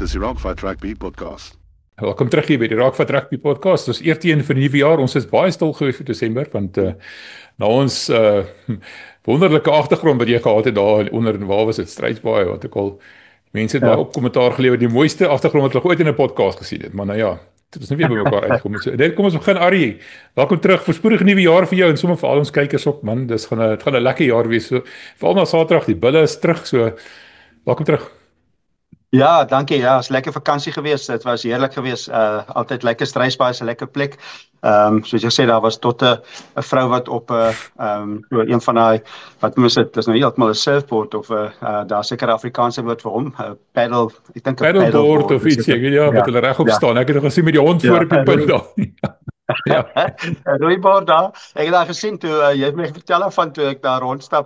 Dis die Rockfight Rugby podcast. Welkom terug hier by die Rockfight Rugby podcast. Ons eerste een vir die nuwe jaar. Ons is baie stil gewees vir Desember want na ons wonderlike agtergrond wat jy gehad het daar onder en waar was dit Strijdbaai wat ek al mense het baie op kommentaar gelewer, die mooiste agtergrond wat hulle ooit in 'n podcast gesien het. Maar nou ja, dit is nie weer by mekaar uitgekom. So net kom ons begin. Arie, welkom terug. Voorspoedige nuwe jaar vir jou en sommer vir al ons kykers ook, man. Dit gaan 'n lekker jaar wees. So veral na Saterdag, die bulle is terug, so welkom terug. Ja, dankie. Ja, het was lekker vakansie geweest. Het was heerlijk geweest. Altijd lekker Strijdbaai is 'n lekker plek. Soos jy sê, daar was tot 'n vrou wat op een van daai, wat moes dit, dis nou nie heeltemal 'n surfboard of daar seker 'n Afrikaanse woord vir hom, paddle, ek dink 'n paddleboard of iets, ja, wat hulle regop staan. Ek het nog gesien met die hond voor op die punt daar. Ja, roeibaar daar. Ek het daar gesien toe, jy het my vertel van toe ek daar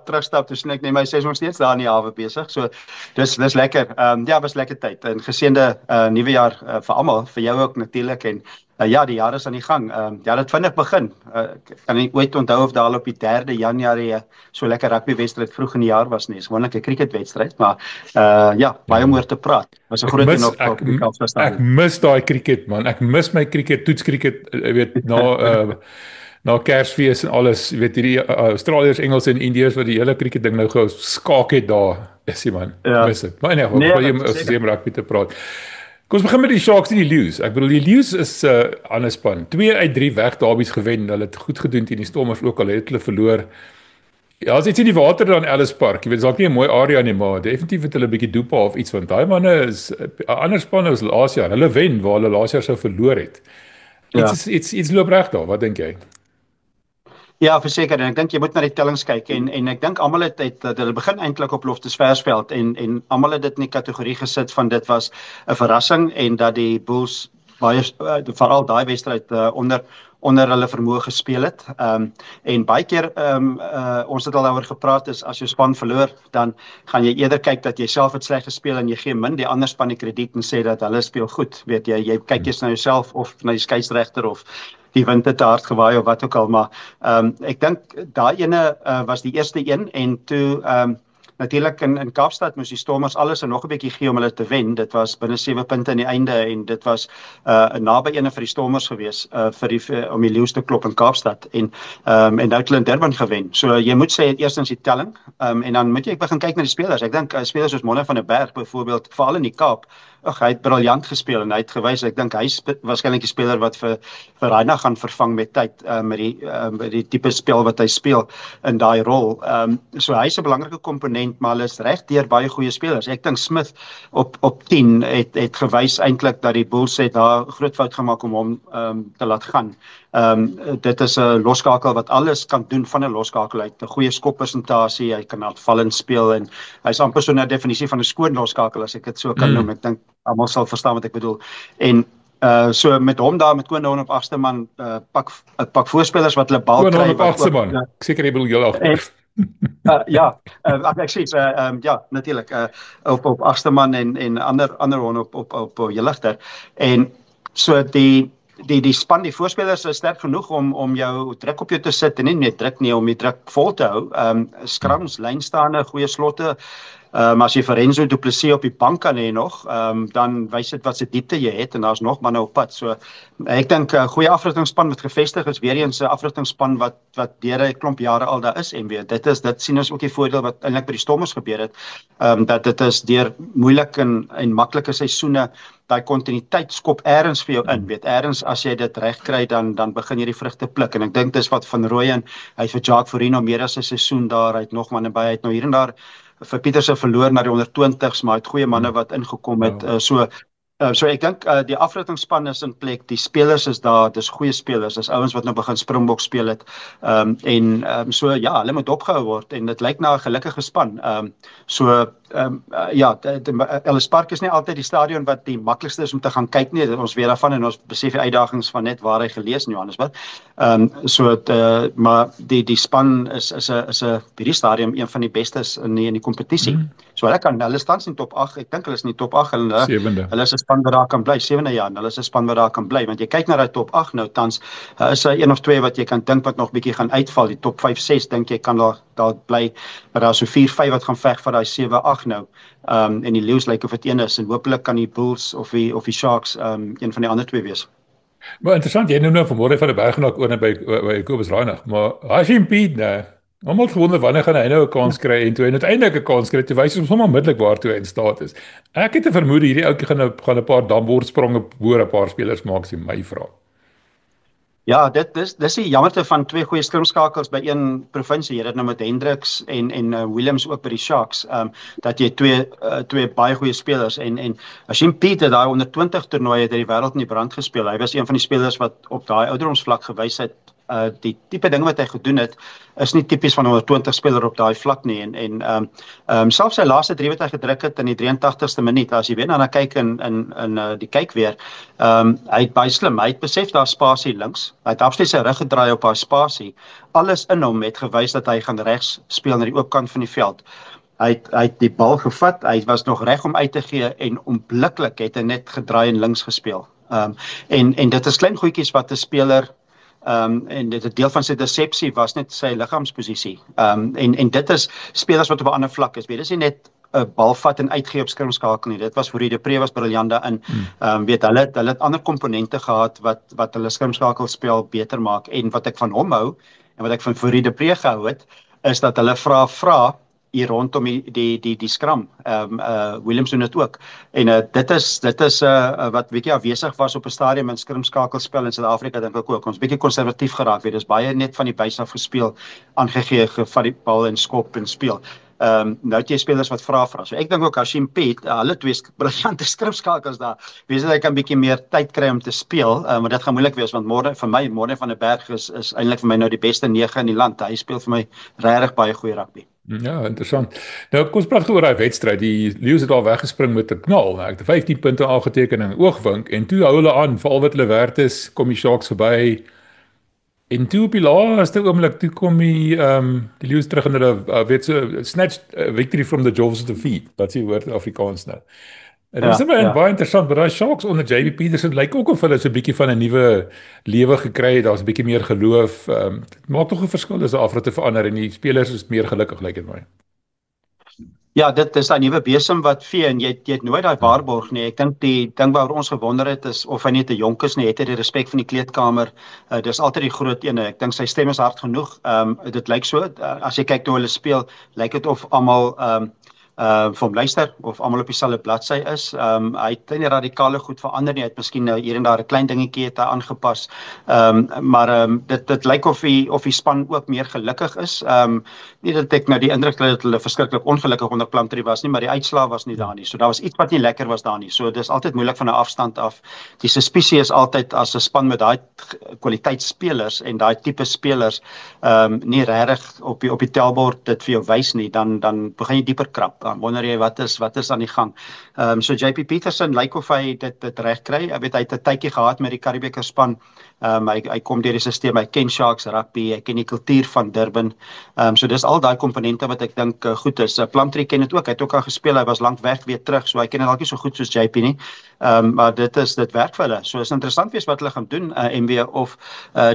terugstap, toe sien ek my sy is nog steeds daar in die hawe besig. So dis lekker. Ja, was lekker tyd. En geseënde nuwe jaar vir almal, vir jou ook natuurlik en ja, die jaar is aan die gang. Ja, dit vinnig begin. Ek kan nie ooit onthou of daar al op die 3 Januarie so lekker rugbywedstryd vroeg in die jaar was nie. Dis gewoonlik 'n cricketwedstryd, maar ja, baie om oor te praat. Was 'n groot ding op die Kaapstad. Ek mis daai cricket, man. Ek mis my cricket, toetskriket, weet na Kersfees en alles, weet hierdie Australiërs, Engelse en Indiërs wat die hele cricket ding nou gou skaak het daar. Is jy man. Ja. Mis dit. Maar nee, ons sê maar rugby te praat. Kom ons begin met die Sharks en die Lions. Ek bedoel die Lions is ander span. 2 uit 3 wegderbies gewen. Hulle het goed gedoen teen die Stormers ook al het hulle verloor. Ja, as iets in die water dan Ellis Park. Jy weet, dis dalk nie 'n mooi area nie, maar definitief het hulle 'n bietjie dopa of iets want daai manne is 'n ander span as laas jaar. Hulle wen waar hulle laas jaar sou verloor het. Iets loop reg daar. Wat dink jy? Ja, verseker, en ek dink jy moet na die tellings kyk en ek dink almal het hulle begin eintlik op Loftusversveld en almal het dit in die kategorie gesit van dit was 'n verrassing en dat die Bulls baie veral daai wedstryd onder hulle vermoë gespeel het. En baie keer ons het al daaroor gepraat is as jou span verloor, dan gaan jy eerder kyk dat jy self het sleg gespeel en jy gee min die ander span die krediet en sê dat hulle speel goed. Weet jy kyk eers na jouself of na die skeieregter of die wind het te hard gewaai of wat ook al, maar ek dink daai ene was die eerste een en toe natuurlik in Kaapstad moes die Stormers alles en nog 'n bietjie gee om hulle te wen. Dit was binne 7 punte aan die einde en dit was 'n naby ene vir die Stormers gewees om die Lions te klop in Kaapstad en nou het hulle in Durban gewen. So jy moet sê eerstens die telling en dan moet jy begin kyk na die spelers. Ek dink spelers soos Monne van der Berg byvoorbeeld, veral in die Kaap, hy het briljant gespeel en hy het gewys, ek dink hy is waarskynlik die speler wat vir Reina gaan vervang met tyd met die tipe spel wat hy speel in daai rol. So hy is 'n belangrike komponent, maar hulle is reg deur baie goeie spelers. Ek dink Smith op 10 het gewys eintlik dat die Bulls het daar groot fout gemaak om hom te laat gaan. Dit is 'n loskakel wat alles kan doen van 'n loskakel uit. 'n Goeie skoppersentasie, hy kan aanvallend speel en hy's amper so 'n definisie van 'n skoon loskakel as ek dit so kan noem. Ek dink almal sal verstaan wat ek bedoel. En so met hom daar met Koen op 8ste man pak voorspelers wat hulle bal kry. Koen op 8ste man. Ek seker jy bedoel jy agter. Ja, ek sê ja, natuurlik op 8ste man en ander hon op Jeligter. En so die span, die voorspelers is sterk genoeg om jou druk op jou te sit en nie net druk nie, om die druk vol te hou. Scrums, lynstaande, goeie slotte. Maar as jy vir Renzo Du Plessis op die bank kan hê nog, dan wys dit wat se diepte jy het en daar's nog manne op pad. So ek dink 'n goeie afrigtingspan wat gevestig is, weer eens 'n afrigtingspan wat deur 'n klomp jare al daar is en weet dit sien ons ook die voordeel wat eintlik by die Stormers gebeur het, dat dit is deur moeilike en maklike seisoene daai kontinuïteit skop eers vir jou in, weet eers as jy dit reg kry dan begin jy die vrugte pluk en ek dink dis wat Van Rooyen, hy het vir Jacques Forino meer as 'n seisoen daar, hy het nog manne by, hy het nou hier en daar vir Pieterse verloor na die onder 20s, maar het goeie manne wat ingekom het, so ek dink die afrigtingsspan is in plek, die spelers is daar, dis goeie spelers, dis ouens wat nou begin Springbok speel het, so ja, hulle moet opgehou word en dit lyk na 'n gelukkige span, ja, Ellis Park is nie altyd die stadion wat die maklikste is om te gaan kyk nie, ons weet daarvan en ons besef die uitdagings van net waar hy gelees in Johannesburg, maar die span is by die stadium een van die bestes in die kompetisie, so hulle staan in top 8, ek dink hulle is in die top 8, hulle is 'n span wat daar kan bly, 7de jaar, hulle is 'n span wat daar kan bly, want jy kyk na die top 8 nou tans, is 'n of twee wat jy kan dink wat nog bietjie gaan uitval, die top 5, 6 dink jy kan daar daar bly, maar daar is so 4-5 wat gaan veg vir daai 7-8 nou. En die Lions lyk of dit een is en hopelik kan die Bulls of die Sharks een van die ander twee wees. Maar interessant, jy noem nou vanmôre van die Bergenoord oor by Kobus Reinig, maar Hashim Piet, nee. Almal gewonder wanneer gaan hy nou 'n kans kry en toe en uiteindelik 'n kans kry, toe wys ons hom onmiddellik waartoe hy in staat is. Ek het 'n vermoede hierdie ouetjie gaan 'n paar dambordspronge boor 'n paar spelers maak, sien my vra. Ja, dis die jammerte van twee goeie skrimskakels by een provinsie. Jy het dit nou met Hendricks en Williams ook by die Sharks. Dat jy twee baie goeie spelers en Hashim Piet het daai onder 20 toernooi het die wêreld in die brand gespeel. Hy was een van die spelers wat op daai ouderdomsvlak gewys het. Die tipe dinge wat hy gedoen het is nie tipies van 'n 20 speler op daai vlak nie en selfs sy laaste 3 wat hy gedruk het in die 83ste minuut as jy weer na kyk in die kyk weer hy het baie slim, hy het besef daar spasie links, hy het absoluut sy rug gedraai op daai spasie, alles in hom het gewys dat hy gaan regs speel na die oopkant van die veld. Hy het die bal gevat, hy was nog reg om uit te gee en onmiddellik het hy net gedraai en links gespeel. En dit is klein goedjies wat 'n speler en dit 'n deel van sy persepsie was net sy liggaamsposisie. En dit is spelers wat op 'n ander vlak is. Weet, dis nie net 'n bal vat en uitgee op skrimskakel nie. Dit was vir die Pre was briljant daarin. Weet hulle het ander komponente gehad wat hulle skrimskakelspel beter maak en wat ek van hom hou en wat ek van Fourie de Pre gehou het is dat hulle vra hier rondom die skram. Williams doen dit ook. En dit is wat bietjie afwesig was op 'n stadium in skrimskakelspel in Suid-Afrika dink ek ook. Ons bietjie konservatief geraak, weet, dis baie net van die buis af gespeel, aangegee, gevat die bal en skop en speel. Nou het jy spelers wat vra. So ek dink ook Hashim Piet, hulle twee briljante skrimskakels daar. Wees dat hy kan bietjie meer tyd kry om te speel, maar dit gaan moeilik wees want Morne van der Berg is eintlik vir my nou die beste 9 in die land. Hy speel vir my regtig baie goeie rugby. Ja, interessant. Nou kom ons praat oor daai wedstryd. Die Lions het al weggespring met 'n knal. Ek het 15 punte aangeteken in oogwink en toe hou hulle aan, veral wat hulle werd is, kom die Sharks verby. En toe op die laaste oomblik toe kom die Lions terug en hulle weet so snatched victory from the jaws of defeat. Wat sê woord Afrikaans nou. En dit is baie interessant, maar daai Sharks onder JB Peterson lyk ook of hulle so 'n bietjie van 'n nuwe lewe gekry het. Daar's 'n bietjie meer geloof. Dit maak tog 'n verskil as 'n afritte verander en die spelers is meer gelukkig lyk dit my. Ja, dit is daai nuwe besem wat vee en jy het nooit daai waarborg nie. Ek dink die ding waaroor ons gewonder het is of hy net 'n jonk is nie, het hy die respek van die kleedkamer. Dis altyd die groot ene. Ek dink sy stem is hard genoeg. Dit lyk so as jy kyk hoe hulle speel, lyk dit of almal vir hom luister of almal op dieselfde bladsy is. Hy het nie radikale goed verander nie. Hy het miskien hier en daar 'n klein dingetjie het hy aangepas. Maar dit lyk of die span ook meer gelukkig is. Nie dat ek nou die indruk het dat hulle verskriklik ongelukkig onder Plumtree was nie, maar die uitslae was nie daar nie. So daar was iets wat nie lekker was daar nie. So dis altyd moeilik van 'n afstand af. Die suspisie is altyd as 'n span met daai kwaliteit spelers en daai tipe spelers nie regtig op die tellbord dit vir jou wys nie, dan begin jy dieper krap. Dan wonder jy wat is aan die gang. So JP Peterson lyk of hy dit reg kry. Ek weet hy het 'n tydjie gehad met die Karibeker span. Hy kom deur die stelsel, hy ken Sharks rugby, hy ken die kultuur van Durban. So dis al daai komponente wat ek dink goed is. Plumtree ken dit ook. Hy het ook al gespeel. Hy was lank weg weer terug, so hy ken dit dalk nie so goed soos JP nie. Maar dit werk vir hulle. So is interessant wees wat hulle gaan doen MW of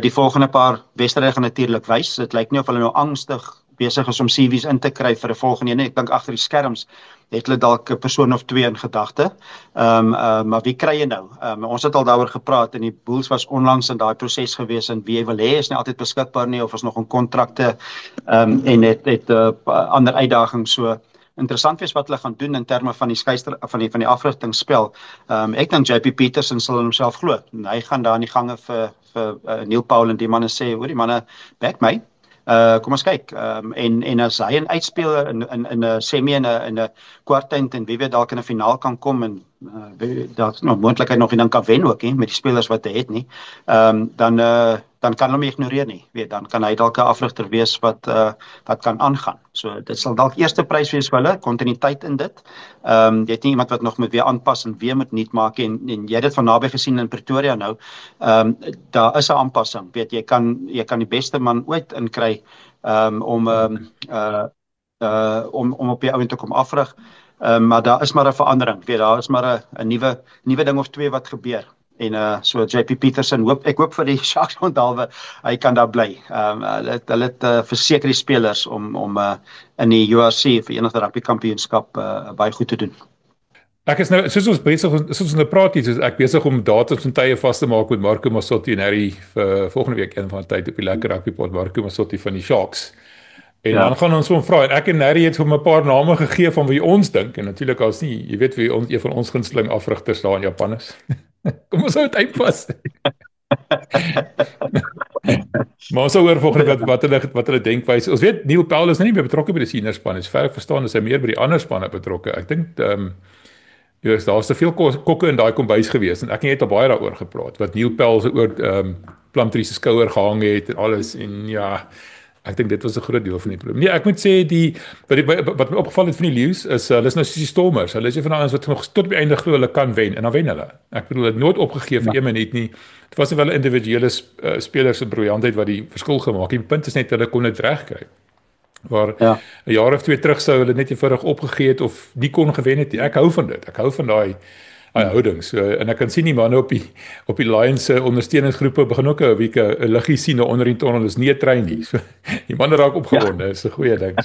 die volgende paar wedstryde gaan natuurlik wys. Dit lyk nie of hulle nou angstig besig is om CV's in te kry vir 'n volgende een. Ek dink agter die skerms het hulle dalk 'n persoon of twee in gedagte. Maar wie kry jy nou? Ons het al daaroor gepraat en die Bulls was onlangs in daai proses gewees en wie jy wil hê is nie altyd beskikbaar nie of is nog in kontrakte en het ander uitdagings. So interessant wees wat hulle gaan doen in terme van die skeister van die afrigtingsspel. Ek dink JP Peterson sal homself glo. Hy gaan daar in die gange vir Neil Paul en die manne sê, hoor die manne, back my. Kom ons kyk. En as hy 'n uitspeler in 'n semi en 'n kwartfinale en wie weet dalk in 'n finaal kan kom en daar's nog moontlikheid nog en dan kan wen ook nie met die spelers wat hy het nie. Dan kan hom nie ignoreer nie. Weet, dan kan hy dalk 'n afrigter wees wat kan aangaan. So dit sal dalk eerste prys wees vir hulle, kontinuïteit in dit. Jy het nie iemand wat nog moet weer aanpas en weer moet nuut maak en jy het dit van naby gesien in Pretoria nou. Daar is 'n aanpassing. Weet jy kan die beste man ooit inkry om op die ouend te kom afrig. Maar daar is maar 'n verandering. Weet, daar is maar 'n nuwe ding of twee wat gebeur. En so JP Peterson ek hoop vir die Sharks onthaalwe hy kan daar bly. Hulle het verseker die spelers om in die URC Verenigde Rugby Kampioenskap baie goed te doen. Ek is nou soos ons nou praat hier, soos ek besig om datums en tye vas te maak met Marco Massotti en Harry vir volgende week een van die tyd op die lekker rugby pod Marco Massotti van die Sharks. En dan gaan ons hom vra en ek en Harry het vir 'n paar name gegee van wie ons dink en natuurlik as nie, jy weet wie een van ons gunsteling afrigters daar in Japan is. Kom ons hou dit uitpas. Maar ons sal oor volgende wat hulle denkwyse. Ons weet Neil Powell is nie meer betrokke by die senior span, is ver verstaan is hy meer by die ander spanne betrokke. Ek dink daar's te veel kokke in daai kombuis gewees en ek het al baie daaroor gepraat wat Neil Powell se oor Plumtree se skouer gehang het en alles en ja, ek dink dit was 'n groot deel van die probleem. Nee, ek moet sê wat my opgeval het van die Lions is hulle is nou soos die Stormers. Hulle is een van die ouens wat nog tot op die einde glo hulle kan wen en dan wen hulle. Ek bedoel hulle het nooit opgegee vir 1 minuut nie. Dit was nie wel 'n individuele spelers se briljantheid wat die verskil gemaak het. Die punt is net hulle kon dit regkry. Waar 'n jaar of 2 terug sou hulle net eenvoudig opgegee het of nie kon gewen het nie. Ek hou van dit. Ek hou van daai houding. So en ek kan sien die manne op die Lions se ondersteuningsgroepe begin ook 'n bietjie 'n liggie sien onder die tunnel is nie 'n trein nie. So die manne raak opgewonde. Is 'n goeie ding.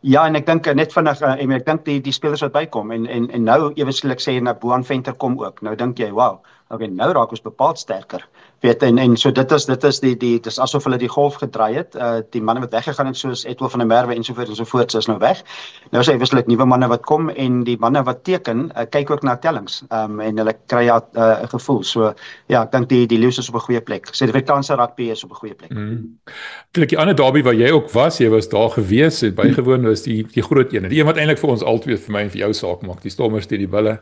Ja, en ek dink net vinnig ek dink die spelers wat bykom en nou ewe skielik sê na Boan Venter kom ook. Nou dink jy, wow, okay, nou raak ons bepaald sterker. Weet en so dit is dis asof hulle die golf gedraai het. Die manne wat weggegaan het soos Etoile van der Merwe ensovoorts is nou weg. Nou is hy wisselik nuwe manne wat kom en die manne wat teken kyk ook na tellings. En hulle kry 'n gevoel. So ja, ek dink die Lions is op 'n goeie plek. Suid-Afrikaanse rugby is op 'n goeie plek. Natuurlik die ander derby waar jy ook was, jy was daar gewees, het bygewoon was die groot een. Die een wat eintlik vir ons albei vir my en vir jou saak maak, die Stormers teen die Bulle.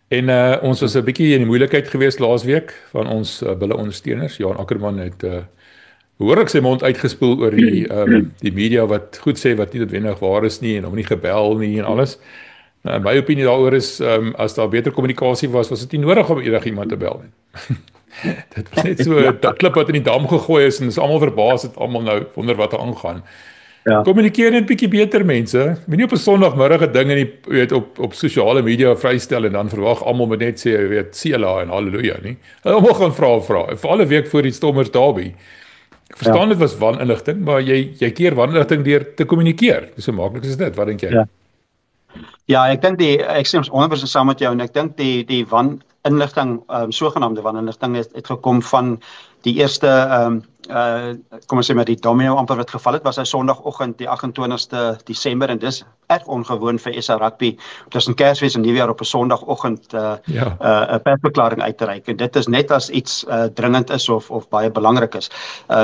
En ons was 'n bietjie in die moeilikheid geweest laasweek van ons Bulle ondersteuners. Johan Ackerman het behoorlik sy mond uitgespoel oor die media wat goed sê wat nie noodwendig waar is nie en hom nie gebel nie en alles. Nou, my opinie daaroor is as daar beter kommunikasie was dit nie nodig om enigiemand te bel nie. Dit was net so 'n klip wat in die dam gegooi is en is almal verbaas het almal nou wonder wat aangaan. Ja. Kommunikeer net 'n bietjie beter mense. Moenie op 'n Sondagmiddag 'n ding in die op sosiale media vrystel en dan verwag almal moet net sê weet Sela en haleluja nie. Almal gaan vra vir alle week voor die Stormers derby. Ek verstaan dit was waninligting, maar jy keer waninligting deur te kommunikeer. Dis so maklik is dit. Wat dink jy? Ja, ek dink ek stem 100% saam met jou en ek dink die waninligting sogenaamde waninligting het gekom van die eerste kom ons sê maar die domino amper wat geval het was hy Sondagoggend die 28ste Desember en dis erg ongewoon vir SA Rugby tussen Kersfees en Nuwejaar op 'n Sondagoggend 'n persverklaring uit te reik en dit is net as iets dringend is of baie belangrik is.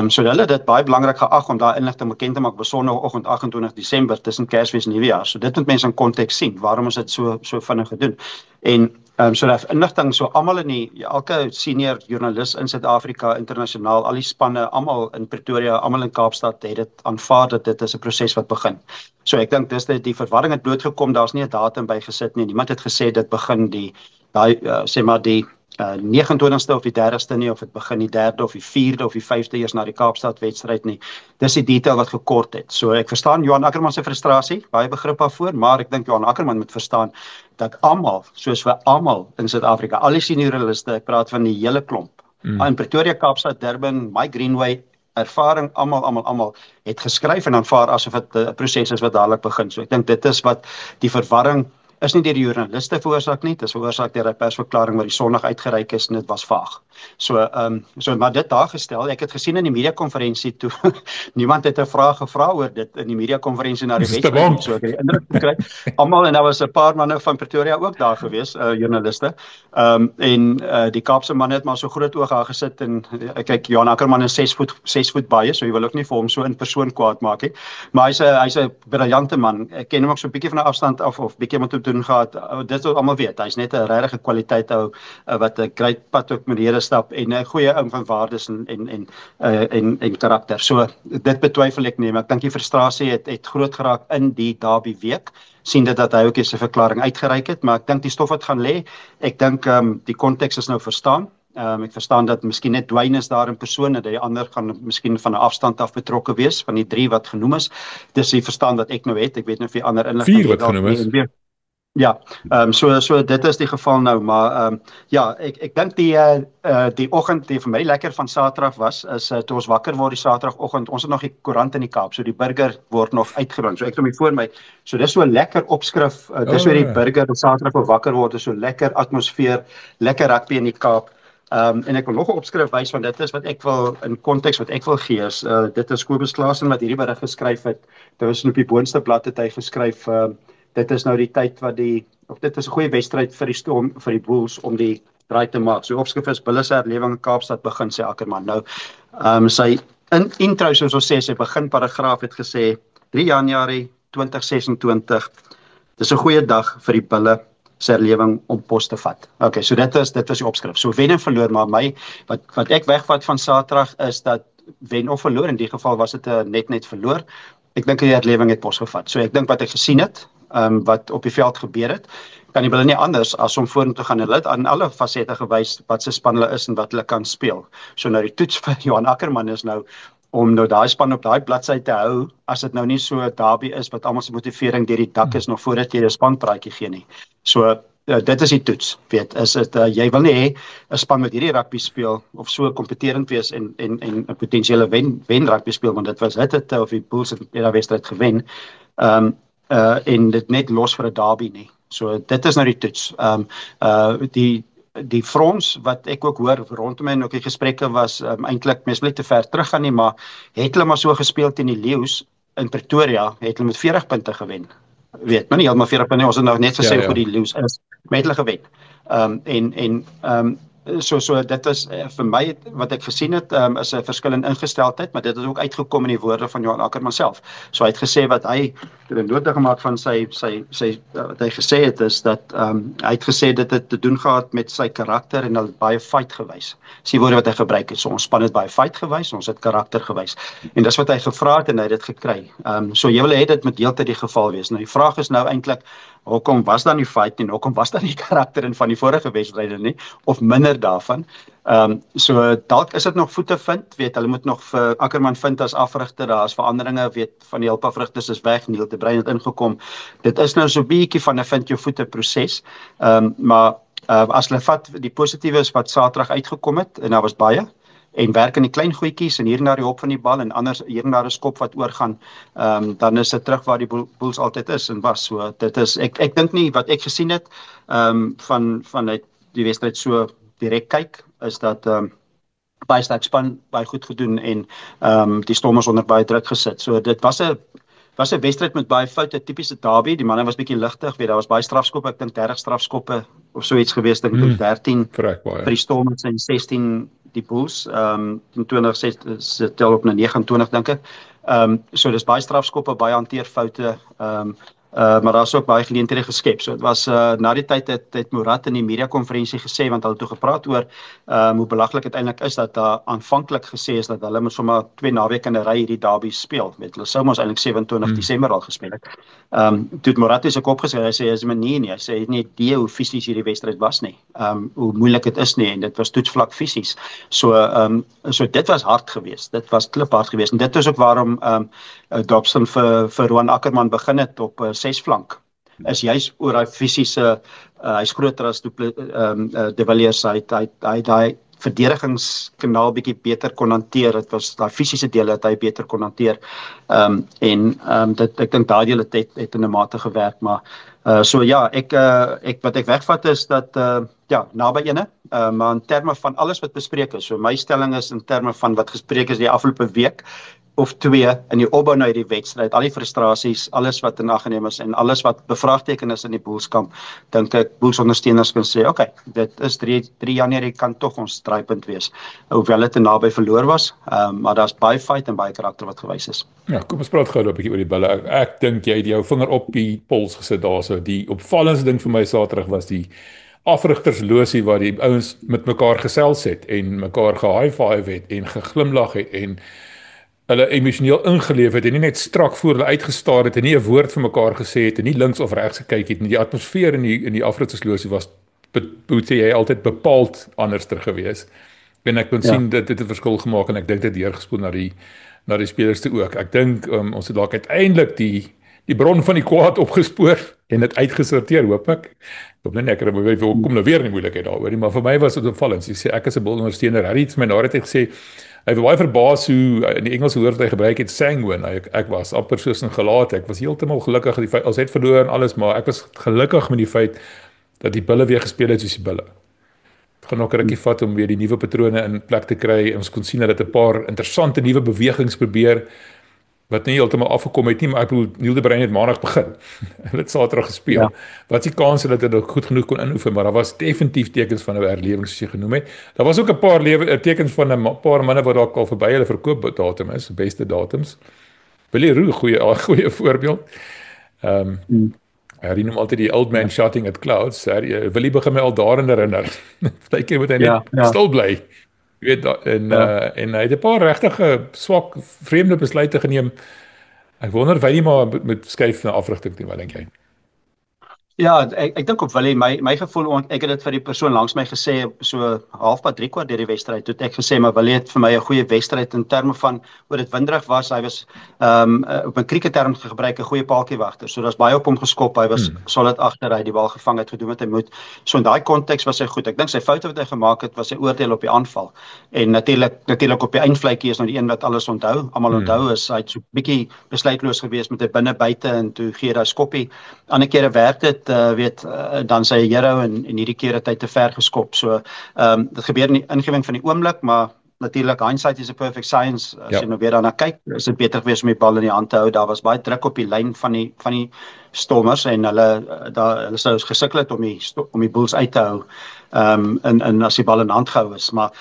So hulle het dit baie belangrik geag om daai inligting bekend te maak op Sondagoggend 28 Desember tussen Kersfees en Nuwejaar. So dit moet mense in konteks sien. Waarom is dit so vinnig gedoen? En so dat inligting so almal elke senior joernalis in Suid-Afrika internasionaal al die spanne almal in Pretoria almal in Kaapstad het dit aanvaar dat dit is 'n proses wat begin. So ek dink dis die verwarring het blootgekom, daar's nie 'n datum by gesit nie. Niemand het gesê dit begin sê maar die 29ste of die 30ste nie of dit begin die 3de of die 4de of die 5de eers na die Kaapstad wedstryd nie. Dis die detail wat gekort het. So ek verstaan Johan Ackerman se frustrasie, baie begrip daarvoor, maar ek dink Johan Ackerman moet verstaan dat almal, soos vir almal in Suid-Afrika, al die senioraliste, ek praat van die hele klomp. In Pretoria, Kaapstad, Durban, Mike Greenway, ervaring almal het geskryf en aanvaar asof dit 'n proses is wat dadelik begin. So ek dink dit is wat die verwarring is nie deur die joernaliste veroorsaak nie, dit is veroorsaak deur 'n persverklaring wat die Sondag uitgereik is en dit was vaag. So maar dit daar gestel, ek het gesien in die media-konferensie toe niemand het 'n vraag gevra oor dit in die media-konferensie na die wedstryd, so ek het die indruk gekry. Almal en daar was 'n paar manne van Pretoria ook daar gewees, joernaliste. En die Kaapse manne het maar so groot oog daar gesit en kyk Johan Ackerman is 6 voet baie, so jy wil ook nie vir hom so in persoon kwaad maak nie. Maar hy's 'n briljante man. Ek ken hom ook so 'n bietjie van 'n afstand af of bietjie met hom doen gehad. Dit wat almal weet, hy's net 'n regte kwaliteit ou wat 'n great pad ook met die Here stap en 'n goeie ou van waardes en karakter. So dit betwyfel ek nie, maar ek dink die frustrasie het groot geraak in die derby week. Sien dit dat hy ook sy verklaring uitgereik het, maar ek dink die stof wat gaan lê. Ek dink die konteks is nou verstaan. Ek verstaan dat miskien net Dwayne is daar in persoon en die ander gaan miskien van 'n afstand af betrokke wees van die 3 wat genoem is. Dis die verstaan wat ek nou het. Ek weet nie of die ander inligting 4 wat genoem is. Ja, so dit is die geval nou, maar ja, ek dink die oggend die vir my lekker van Saterdag was is toe ons wakker word die Saterdagoggend, ons het nog die koerant in die Kaap, so die burger word nog uitgebring. So ek het hom hier voor my. So dis so 'n lekker opskrif, dis hoe die burger op Saterdag op wakker word, is so lekker atmosfeer, lekker rugby in die Kaap. En ek wil nog 'n opskrif wys want dit is wat ek wil in konteks wat ek wil gee is dit is Kobus Klaasen wat hierdie berig geskryf het. Dit was op die boonste blad het hy geskryf dit is nou die tyd wat dit is 'n goeie wedstryd vir die Storm vir die Bulls om die draai te maak. So opskrif is Bulls se herlewing in Kaapstad begin sê Ackerman. Nou sy intro soos ons sê sy begin paragraaf het gesê 3 Januarie 2026. Dis 'n goeie dag vir die Bulle se herlewing om pos te vat. Okay, so dit was die opskrif. So wen en verloor, maar wat ek wegvat van Saterdag is dat wen of verloor, in die geval was dit net verloor. Ek dink die herlewing het pos gevat. So ek dink wat ek gesien het, wat op die veld gebeur het, kan die Bulle nie anders as om vorentoe gaan. Hulle het aan alle fasette gewys wat se span hulle is en wat hulle kan speel. So nou die toets vir Johan Ackerman is nou om nou daai span op daai bladsy te hou, as dit nou nie so 'n derby is wat almal se motivering deur die dak is nog voordat jy 'n spanpraatjie gee nie. So dit is die toets, weet, is dit jy wil nie hê 'n span met hierdie rugby speel of so kompeterend wees en 'n potensiële wen rugby speel, want dit was dit of die Bulls het daai wedstryd gewen. En dit net los vir 'n derby nie. So dit is nou die toets. Die frons wat ek ook hoor rondom my en ook die gesprekke was eintlik mens wil nie te ver terug gaan nie, maar het hulle maar so gespeel teen die Leeu's in Pretoria, het hulle met 40 punte gewen. Weet, maar nie heeltemal 40 punte nie, ons het nou net gesê hoe die Leeu's is, met hulle gewen. So dit is vir my wat ek gesien het is 'n verskil in ingesteldheid, maar dit het ook uitgekom in die woorde van Johan Ackerman self. So hy het gesê wat hy nodig gemaak van sy wat hy gesê het is dat hy het gesê dit het te doen gehad met sy karakter en hulle het baie fight gewys. Dis die woorde wat hy gebruik het. So ons span het baie fight gewys, ons het karakter gewys. En dis wat hy gevra het en hy het dit gekry. So jy wil hê dit moet heeltyd die geval wees. Nou die vraag is nou eintlik hoekom was dan die fight en hoekom was dan die karakter in van die vorige wedstryde nie of minder daarvan. So dalk is dit nog voete vind, weet hulle moet nog vir Ackerman vind as afrigter, daar's veranderinge, weet van die hulpafrigters is weg, Neil de Bruin het ingekom. Dit is nou so 'n bietjie van 'n vind jou voete proses. Maar as hulle vat die positiewe is wat Saterdag uitgekom het en daar was baie en werk in die klein goedjies en hier na die hop van die bal en anders hier na 'n skop wat oorgaan, dan is dit terug waar die Bulls altyd is en was. So dit is ek dink nie wat ek gesien het van die wedstryd so direk kyk is dat baie sterk span, baie goed gedoen en die Stormers onder baie druk gesit. So dit was 'n wedstryd met baie foute, tipiese derby. Die manne was bietjie ligtig, weet daar was baie strafskoppe, ek dink 30 strafskoppe of so iets gewees, dink ek 13 vir die Stormers en 16 die Bulls. 20 se tel op na 29 dink ek. So dis baie strafskoppe, baie hanteerfoute. Maar daar's ook baie geleenthede geskep. So dit was na die tyd het Murat in die media konferensie gesê, want hulle het toe gepraat oor hoe belaglik uiteindelik is dat daar aanvanklik gesê is dat hulle moet sommer 2 naweke in 'n ry hierdie derby speel. Met hulle sou mos eintlik 27 Desember al gespeel het. Toe Murat is ook opgesê, hy sê is nie, hy sê hy het nie idee hoe fisies hierdie wedstryd was nie. Hoe moeilik dit is nie en dit was toetsvlak fisies. So dit was hard geweest. Dit was kliphard geweest en dit is ook waarom Dobson vir Johan Ackerman begin het op 6 flank. Is juist oor daai fisiese hy's groter as De Villiers, hy daai verdedigingskanaal bietjie beter kon hanteer. Dit was daai fisiese dele wat hy beter kon hanteer. Ek dink daai dele het in 'n mate gewerk, maar so ja, wat ek wegvat is dat ja, naby ene, maar in terme van alles wat bespreek is. So my stelling is in terme van wat gespreek is die afgelope week of 2 in die opbou na die wedstryd, al die frustrasies, alles wat in ag geneem is en alles wat bevraagteken is in die Bullskamp, dink ek Bulls ondersteuners kan sê, okay, dit is 3 Januarie kan tog ons draaipunt wees. Hoewel dit te naby verloor was, maar daar's baie fight en baie karakter wat gewys is. Ja, kom ons praat gou 'n bietjie oor die Bulle. Ek dink jy het jou vinger op die pols gesit daarso. Die opvallendste ding vir my Saterdag was die afrigterslosie waar die ouens met mekaar gesels het en mekaar ge-high-five het en geglimlag het en hulle emosioneel ingeleef het en nie net strak voor hulle uitgestaar het en nie 'n woord vir mekaar gesê het en nie links of regs gekyk het nie. Die atmosfeer in die afrigterslosie was, hoe sê jy, altyd bepaald anderster gewees. En ek kon sien dit het 'n verskil gemaak en ek dink dit deurgespoel na die spelers toe ook. Ek dink ons het dalk uiteindelik die bron van die kwaad opgespoor en dit uitgesorteer, hoop ek. Ek hoop nie ek kom nou weer in die moeilikheid daaroor nie, maar vir my was dit opvallend. Ek sê ek is 'n Bull-ondersteuner. Harry het my na dit gesê, hy was baie verbaas hoe in die Engelse woord hy gebruik het sanguine. Ek was amper soos 'n gelaat. Ek was heeltemal gelukkig die feit, ons het verloor en alles, maar ek was gelukkig met die feit dat die Bulle weer gespeel het soos die Bulle. Het gaan nog 'n rukkie vat om weer die nuwe patrone in plek te kry. Ons kon sien dat dit 'n paar interessante nuwe bewegings probeer wat nie heeltemal afgekom het nie, maar ek bedoel Neil de Bruin het maandag begin. Hulle het Saterdag gespeel. Ja. Wat is die kans dat dit goed genoeg kon inoefen, maar daar was definitief tekens van 'n herlewing soos jy genoem het. Daar was ook 'n paar tekens van 'n paar manne wat dalk al verby hulle verkoopdatum is, beste datums. Willie Roux, goeie voorbeeld. Hy noem altyd die old man shouting at clouds. Willie begin my al daarin herinner. Partykeer moet hy net stil bly. Jy weet, en hy het 'n paar regtig swak vreemde besluite geneem. Ek wonder of hy nie maar moet skuif na afrigting toe, wat dink jy? Ja, ek dink op Willie, my gevoel, ek het dit vir die persoon langs my gesê, so halfpad 3/4 deur die wedstryd, toe het ek gesê, maar Willie het vir my 'n goeie wedstryd in terme van, hoe dit winderig was, hy was, op 'n cricketterm gebruik, 'n goeie paaltjiewagter, so daar's baie op hom geskop, hy was solid agter, hy het die bal gevang, het gedoen wat hy moet, so in daai konteks was hy goed. Ek dink sy foute wat hy gemaak het, was sy oordeel op die aanval, en natuurlik op die eindvletjie is nou die een wat alles onthou, almal onthou is, hy het so bietjie besluitloos gewees met 'n binne-buite, en toe gee hy skoppie, ander kere werk dit, dan sy hero en hierdie keer het hy te ver geskop. So dit gebeur in die ingewing van die oomblik, maar natuurlik hindsight is a perfect science. As jy nou weer daarna kyk, is dit beter gewees om die bal in die hand te hou. Daar was baie druk op die lyn van die Stormers en hulle sou gesukkel het om die Bulls uit te hou. En as die bal in hand gehou is, maar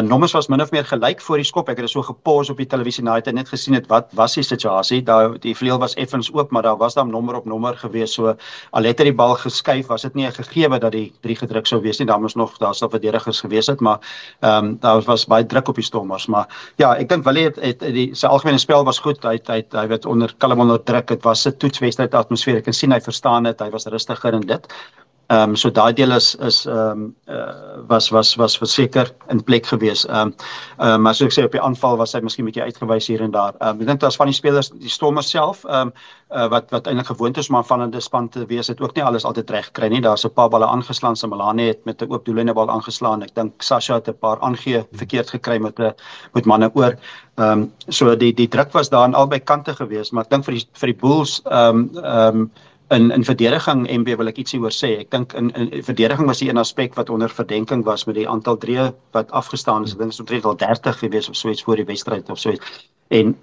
nommers was min of meer gelyk voor die skop. Ek het so gepause op die televisie na het net gesien het wat was die situasie. Die vleuel was effens oop, maar daar was dan nommer op nommer gewees. So al het die bal geskuif, was dit nie 'n gegewe dat die 3 gedruk sou wees nie. Daar sou verdedigers gewees het, maar daar was baie druk op die Stormers. Maar ja, ek dink Willie sy algemene spel was goed. Hy werd kalm onder druk. Dit was 'n toetswedstryd atmosfeer. Ek kan sien hy verstaan het. Hy was rustiger in dit. So daai deel was verseker in plek gewees. Maar soos ek sê, op die aanval was hy miskien 'n bietjie uitgewys hier en daar. Ek dink daar's van die spelers, die Stormers self, wat eintlik gewoond is om aanvallende span te wees, het ook nie alles altyd reg gekry nie. Daar's 'n paar balle aangeslaan, Simelane het met 'n oop doellyn bal aangeslaan. Ek dink Sasha het 'n paar aangee verkeerd gekry met manne oor. So die druk was daar aan albei kante gewees, maar ek dink vir die Bulls, in verdediging, MB, wil ek ietsie oor sê. Ek dink in verdediging was die een aspek wat onder verdenking was met die aantal drieë wat afgestaan is. Ek dink dit is omtrent al 30 gewees of so iets voor die wedstryd of so iets. En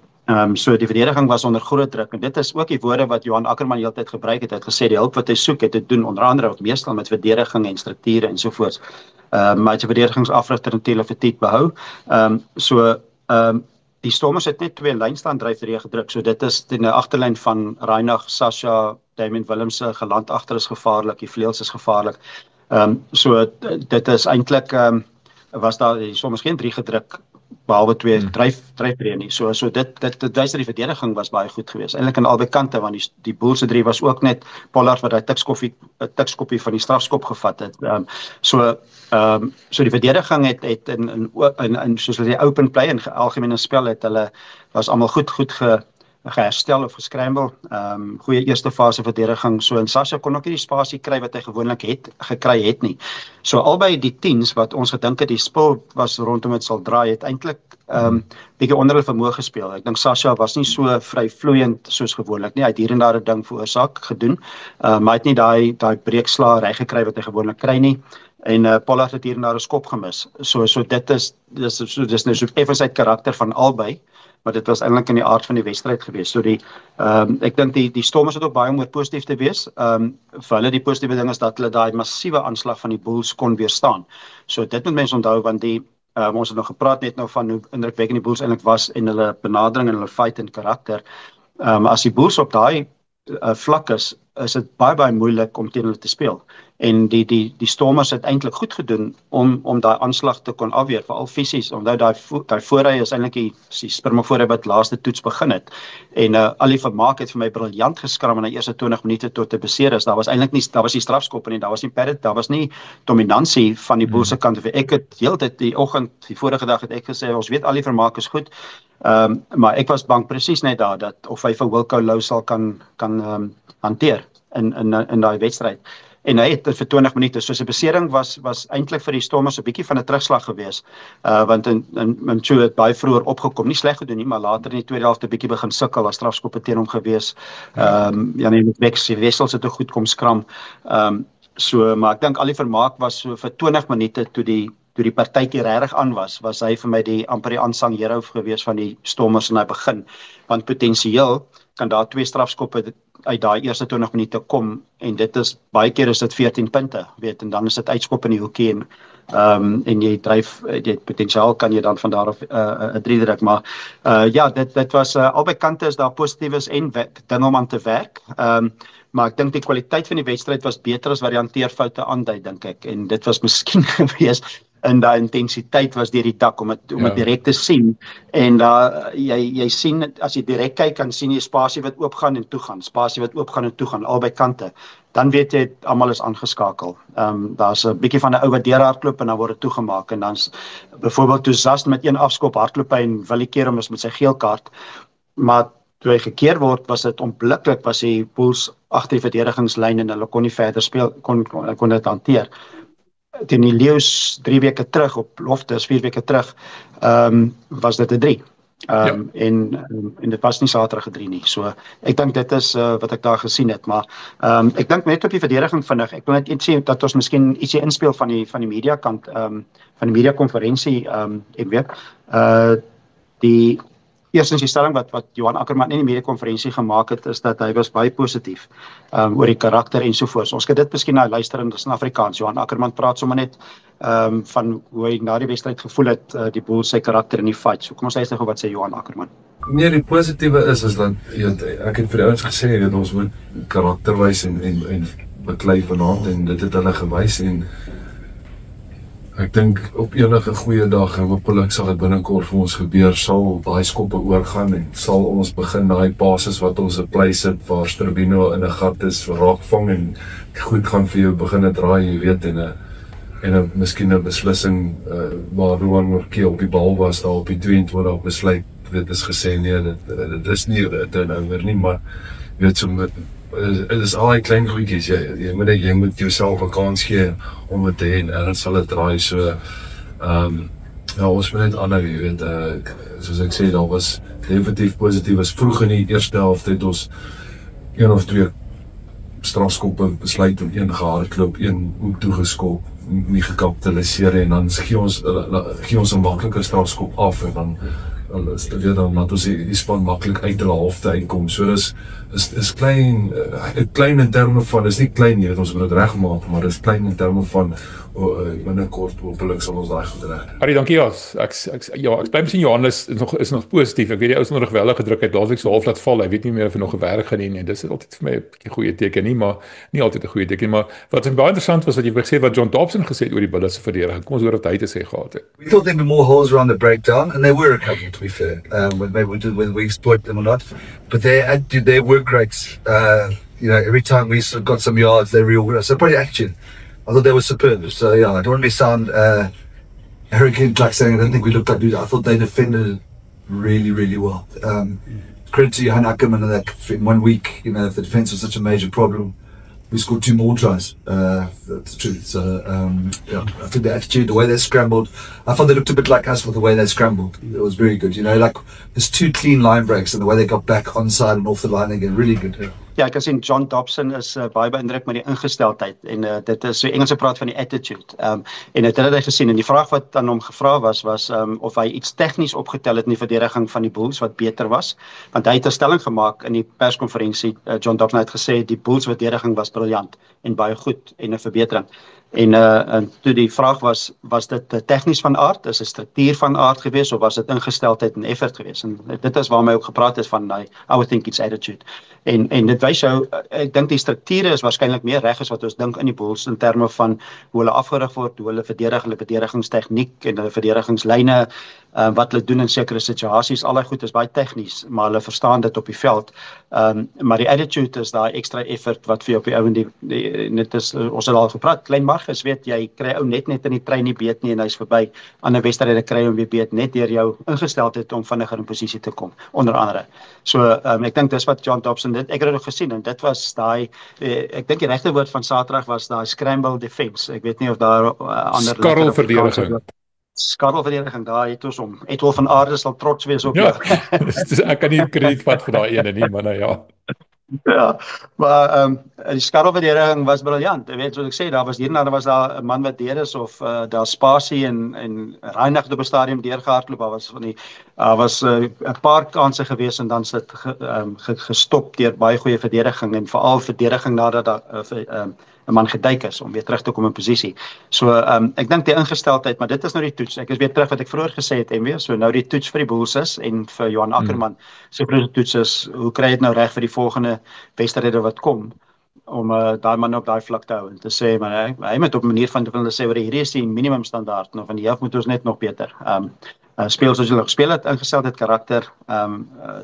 so die verdediging was onder groot druk. En dit is ook die woorde wat Johan Ackerman heeltyd gebruik het. Hy het gesê die hulp wat hy soek het te doen, onder andere ook meestal met verdediging en strukture en so voort. Maar hy het verdedigingsafrigter natuurlik vir Tiet behou. Die Stormers het net 2 lynstand dryfdrieë gedruk. So dit is die agterlyn van Reinagh, Sasha, Damien Willemse, geland agter is gevaarlik, die vleuels is gevaarlik. So dit is eintlik was daar die Stormers geen 3 gedruk behalwe 2 dryfdrieë nie. So dit wys dat die verdediging was baie goed geweest. Eintlik aan albei kante, want die Bulls se 3 was ook net Pollard wat hy tikskoppie van die strafskop gevat het. So die verdediging het in soos hulle die open play en algemene spel het hulle was almal goed geherstel of gescramble. Goeie eerste fase verdediging. So en Sasha kon ook nie die spasie kry wat hy gewoonlik gekry het nie. So albei die 10s wat ons gedink het die spil was rondom dit sal draai, het eintlik bietjie onder hulle vermoë gespeel. Ek dink Sasha was nie so vryvloeiend soos gewoonlik nie. Hy het hier en daar 'n ding veroorsaak gedoen. Maar hy het nie daai breekslae reg gekry wat hy gewoonlik kry nie. En Pollard het hier en daar 'n skop gemis. So dit is nou so effens uit karakter van albei. Maar dit was eintlik in die aard van die wedstryd geweest. So ek dink die Stormers het ook baie om oor positief te wees. Vir hulle die positiewe ding is dat hulle daai massiewe aanslag van die Bulls kon weerstaan. So dit moet mense onthou, want ons het nog gepraat net nou van hoe indrukwekkend die Bulls eintlik was en hulle benadering en hulle fight en karakter. As die Bulls op daai vlak is, is dit baie moeilik om teen hulle te speel. En die Stormers het eintlik goed gedoen om daai aanslag te kon afweer, veral fisies. Onthou daai voorry is eintlik die Springbok voorry wat laaste toets begin het. En Ali Vermaak het vir my briljant geskram in die eerste 20 minute tot te beseer is. Daar was nie strafskoppe nie, daar was nie padded, daar was nie dominansie van die Bulls se kant af. Ek het heeltyd die vorige dag het ek gesê ons weet Ali Vermaak is goed. Maar ek was bang presies net daar dat of hy vir Wilco Louw sal kan hanteer in daai wedstryd. En hy het vir 20 minute, so sy besering was eintlik vir die Stormers 'n bietjie van 'n terugslag gewees, want Mchu het baie vroeër opgekom, nie sleg gedoen nie, maar later in die tweede helfte bietjie begin sukkel, as strafskoppe teen hom gewees. Janie Bex se wissels het goed kom skram. Maar ek dink Ali Vermaak was so vir 20 minute toe die partytjie regtig aan was hy vir my amper die aansang hero gewees van die Stormers in hy begin, want potensieel kan daar 2 strafskoppe uit daai eerste 20 minute kom, en dit is, baie keer is dit 14 punte, weet, en dan is dit uitskop in die hoekie, en jy dryf, die potensiaal kan jy dan van daar af 'n 3 druk, maar dit was, albei kante is daar positiefs en ding om aan te werk, maar ek dink die kwaliteit van die wedstryd was beter as wat die hanteerfoute aandui, dink ek, en dit was miskien gewees, en daai intensiteit was deur die dak om dit direk te sien, en jy sien, as jy direk kyk, kan sien jy spasie wat oopgaan en toegaan, albei kante, dan weet jy, almal is aangeskakel. Daar's 'n bietjie van 'n ou wat deurhardloop en dan word dit toegemaak, en dan's byvoorbeeld toe Zast met een afskop hardloop hy en wil die keer om is met sy geel kaart, maar toe hy gekeer word, was dit onmiddellik, was die Bulls agter die verdedigingslyn en hulle kon nie verder speel, kon dit hanteer. Teen die Leeu's 3 weke terug, op Loftus 4 weke terug, was dit 'n 3. En dit was nie Saterdag 'n 3 nie. So ek dink dit is wat ek daar gesien het, maar ek dink net op die verdediging vinnig. Ek wil net iets sê dat ons miskien ietsie inspel van die media kant, van die media konferensie, ek weet, eerstens die stelling wat Johan Ackerman in die media-konferensie gemaak het, is dat hy was baie positief oor die karakter en sovoorts. Ons kan dit miskien nou luister in Afrikaans. Johan Ackerman praat sommer net van hoe hy na die wedstryd gevoel het, die Bulls sy karakter in die fight. So kom ons luister gou wat sê Johan Ackerman. Nee, die positiewe is dat ek het vir die ouens gesê dat ons moet karakter wys en beklei vanaand, en dit het hulle gewys, en ek dink op enige goeie dag, en hopelik sal dit binnekort vir ons gebeur, sal daai skoppe oorgaan, en sal ons begin daai passes wat ons op play sit, waar Strabino in 'n gat is, raak vang, en goed gaan vir jou begin draai, jy weet, en miskien 'n beslissing, waar Roan Morkie op die bal was, daar op die 22 besluit, dit is gesê, nee, dit is nie 'n turnover nie, maar, jy weet, het is al die klein goedjies, jy moet jouself 'n kans gee om het te hê, en dan sal het draai, so, ons moet net aanhou, jy weet, soos ek sê, daar was definitief positief, was vroeg in die eerste helft, het ons 1 of 2 strafskoppe besluit om 1 gehardloop, 1 hoek toegeskop, nie gekapitaliseer, en dan gee ons 'n maklike strafskop af, en dan laat ons die span maklik uit hulle halfte uitkom. So is klein in terme van, is nie klein nie, ons moet dit regmaak, maar dis klein in terme van binnekort hopelik sal ons daai goed reg. Harry, dankie. Ek bly sien Johannes is nog positief. Ek weet die ou is nog wel gedruk het, laasweek so half laat val. Hy weet nie meer of hy nog gewerk gaan nie, en dis altyd vir my 'n bietjie goeie teken nie, maar nie altyd 'n goeie teken, maar wat baie interessant was wat jy gesê wat John Dobson gesê het oor die Bulls se verdediging. Kom ons hoor wat hy te sê gehad het. We thought there'd be more holes around the breakdown, and there were a couple, to be fair, whether we exploit them or not, but they were great. Every time we got some yards, they real, so probably action. I thought they were superb. So yeah, I don't want to sound arrogant, like saying I don't think we looked like. I thought they defended really, really well. Credit to Johan Ackerman in that in 1 week. If the defence was such a major problem, we scored 2 more tries. That's the truth. So I think the attitude, the way they scrambled, I thought they looked a bit like us with the way they scrambled. It was very good. Like there's 2 clean line breaks, and the way they got back onside and off the line again, really good. Ja, ek sien John Dobson is baie beïndruk met die ingesteldheid, en dit is so Engelse praat van die attitude. En het hy gesien, en die vraag wat aan hom gevra was of hy iets tegnies opgetel het in die verdediging van die Bulls wat beter was, want hy het 'n stelling gemaak in die perskonferensie. John Dobson het gesê die Bulls verdediging was briljant en baie goed en 'n verbetering. En toe die vraag was dit tegnies van aard, is 'n struktuur van aard geweest of was dit ingesteldheid en effort geweest? En dit is waarmee ook gepraat het van I would think it's attitude. En dit wys jou, ek dink die strukture is waarskynlik meer reg as wat ons dink in die Bulls in terme van hoe hulle afgerig word, hoe hulle verdedigingstegniek en hulle verdedigingslyne, wat hulle doen in sekere situasies, al daai goed is baie tegnies, maar hulle verstaan dit op die veld. Maar die attitude is daai extra effort wat vir jou op die ou en dit is, ons het al gepraat, klein marges, weet jy, kry ou net in die trein nie beet nie en hy's verby. Ander wedstryde kry hom weer beet net deur jou ingesteldheid om vinniger in posisie te kom, onder andere. So ek dink dis wat John Dobson dit, ek het dit gesien en dit was daai, ek dink die regte woord van Saterdag was daai scramble defense. Ek weet nie of daar ander skarrelverdediging, daar het ons hom. Eto'o van Aarde sal trots wees op jou. Ek kan nie krediet vat vir daai ene nie, maar nou ja. Ja, maar die skarrelverdediging was briljant. Jy weet, soos ek sê, daar was 'n man wat deur is of daar spasie en Reinig op 'n stadium deurgehardloop. Daar was 'n paar kansse gewees en dan sit gestop deur baie goeie verdediging en veral verdediging nadat daar 'n man geduik is om weer terug te kom in posisie. So ek dink die ingesteldheid, maar dit is nou die toets. Ek is weer terug wat ek vroeër gesê het en so nou die toets vir die Bulls is en vir Johan Ackerman. So die toets is, hoe kry jy dit nou reg vir die volgende wedstryde wat kom om daai man op daai vlak te hou en te sê maar hy moet op 'n manier van hulle sê oor hierdie is die minimum standaard nou van die helf moet ons net nog beter. Speel soos hulle gespeel het, ingesteldheid, karakter,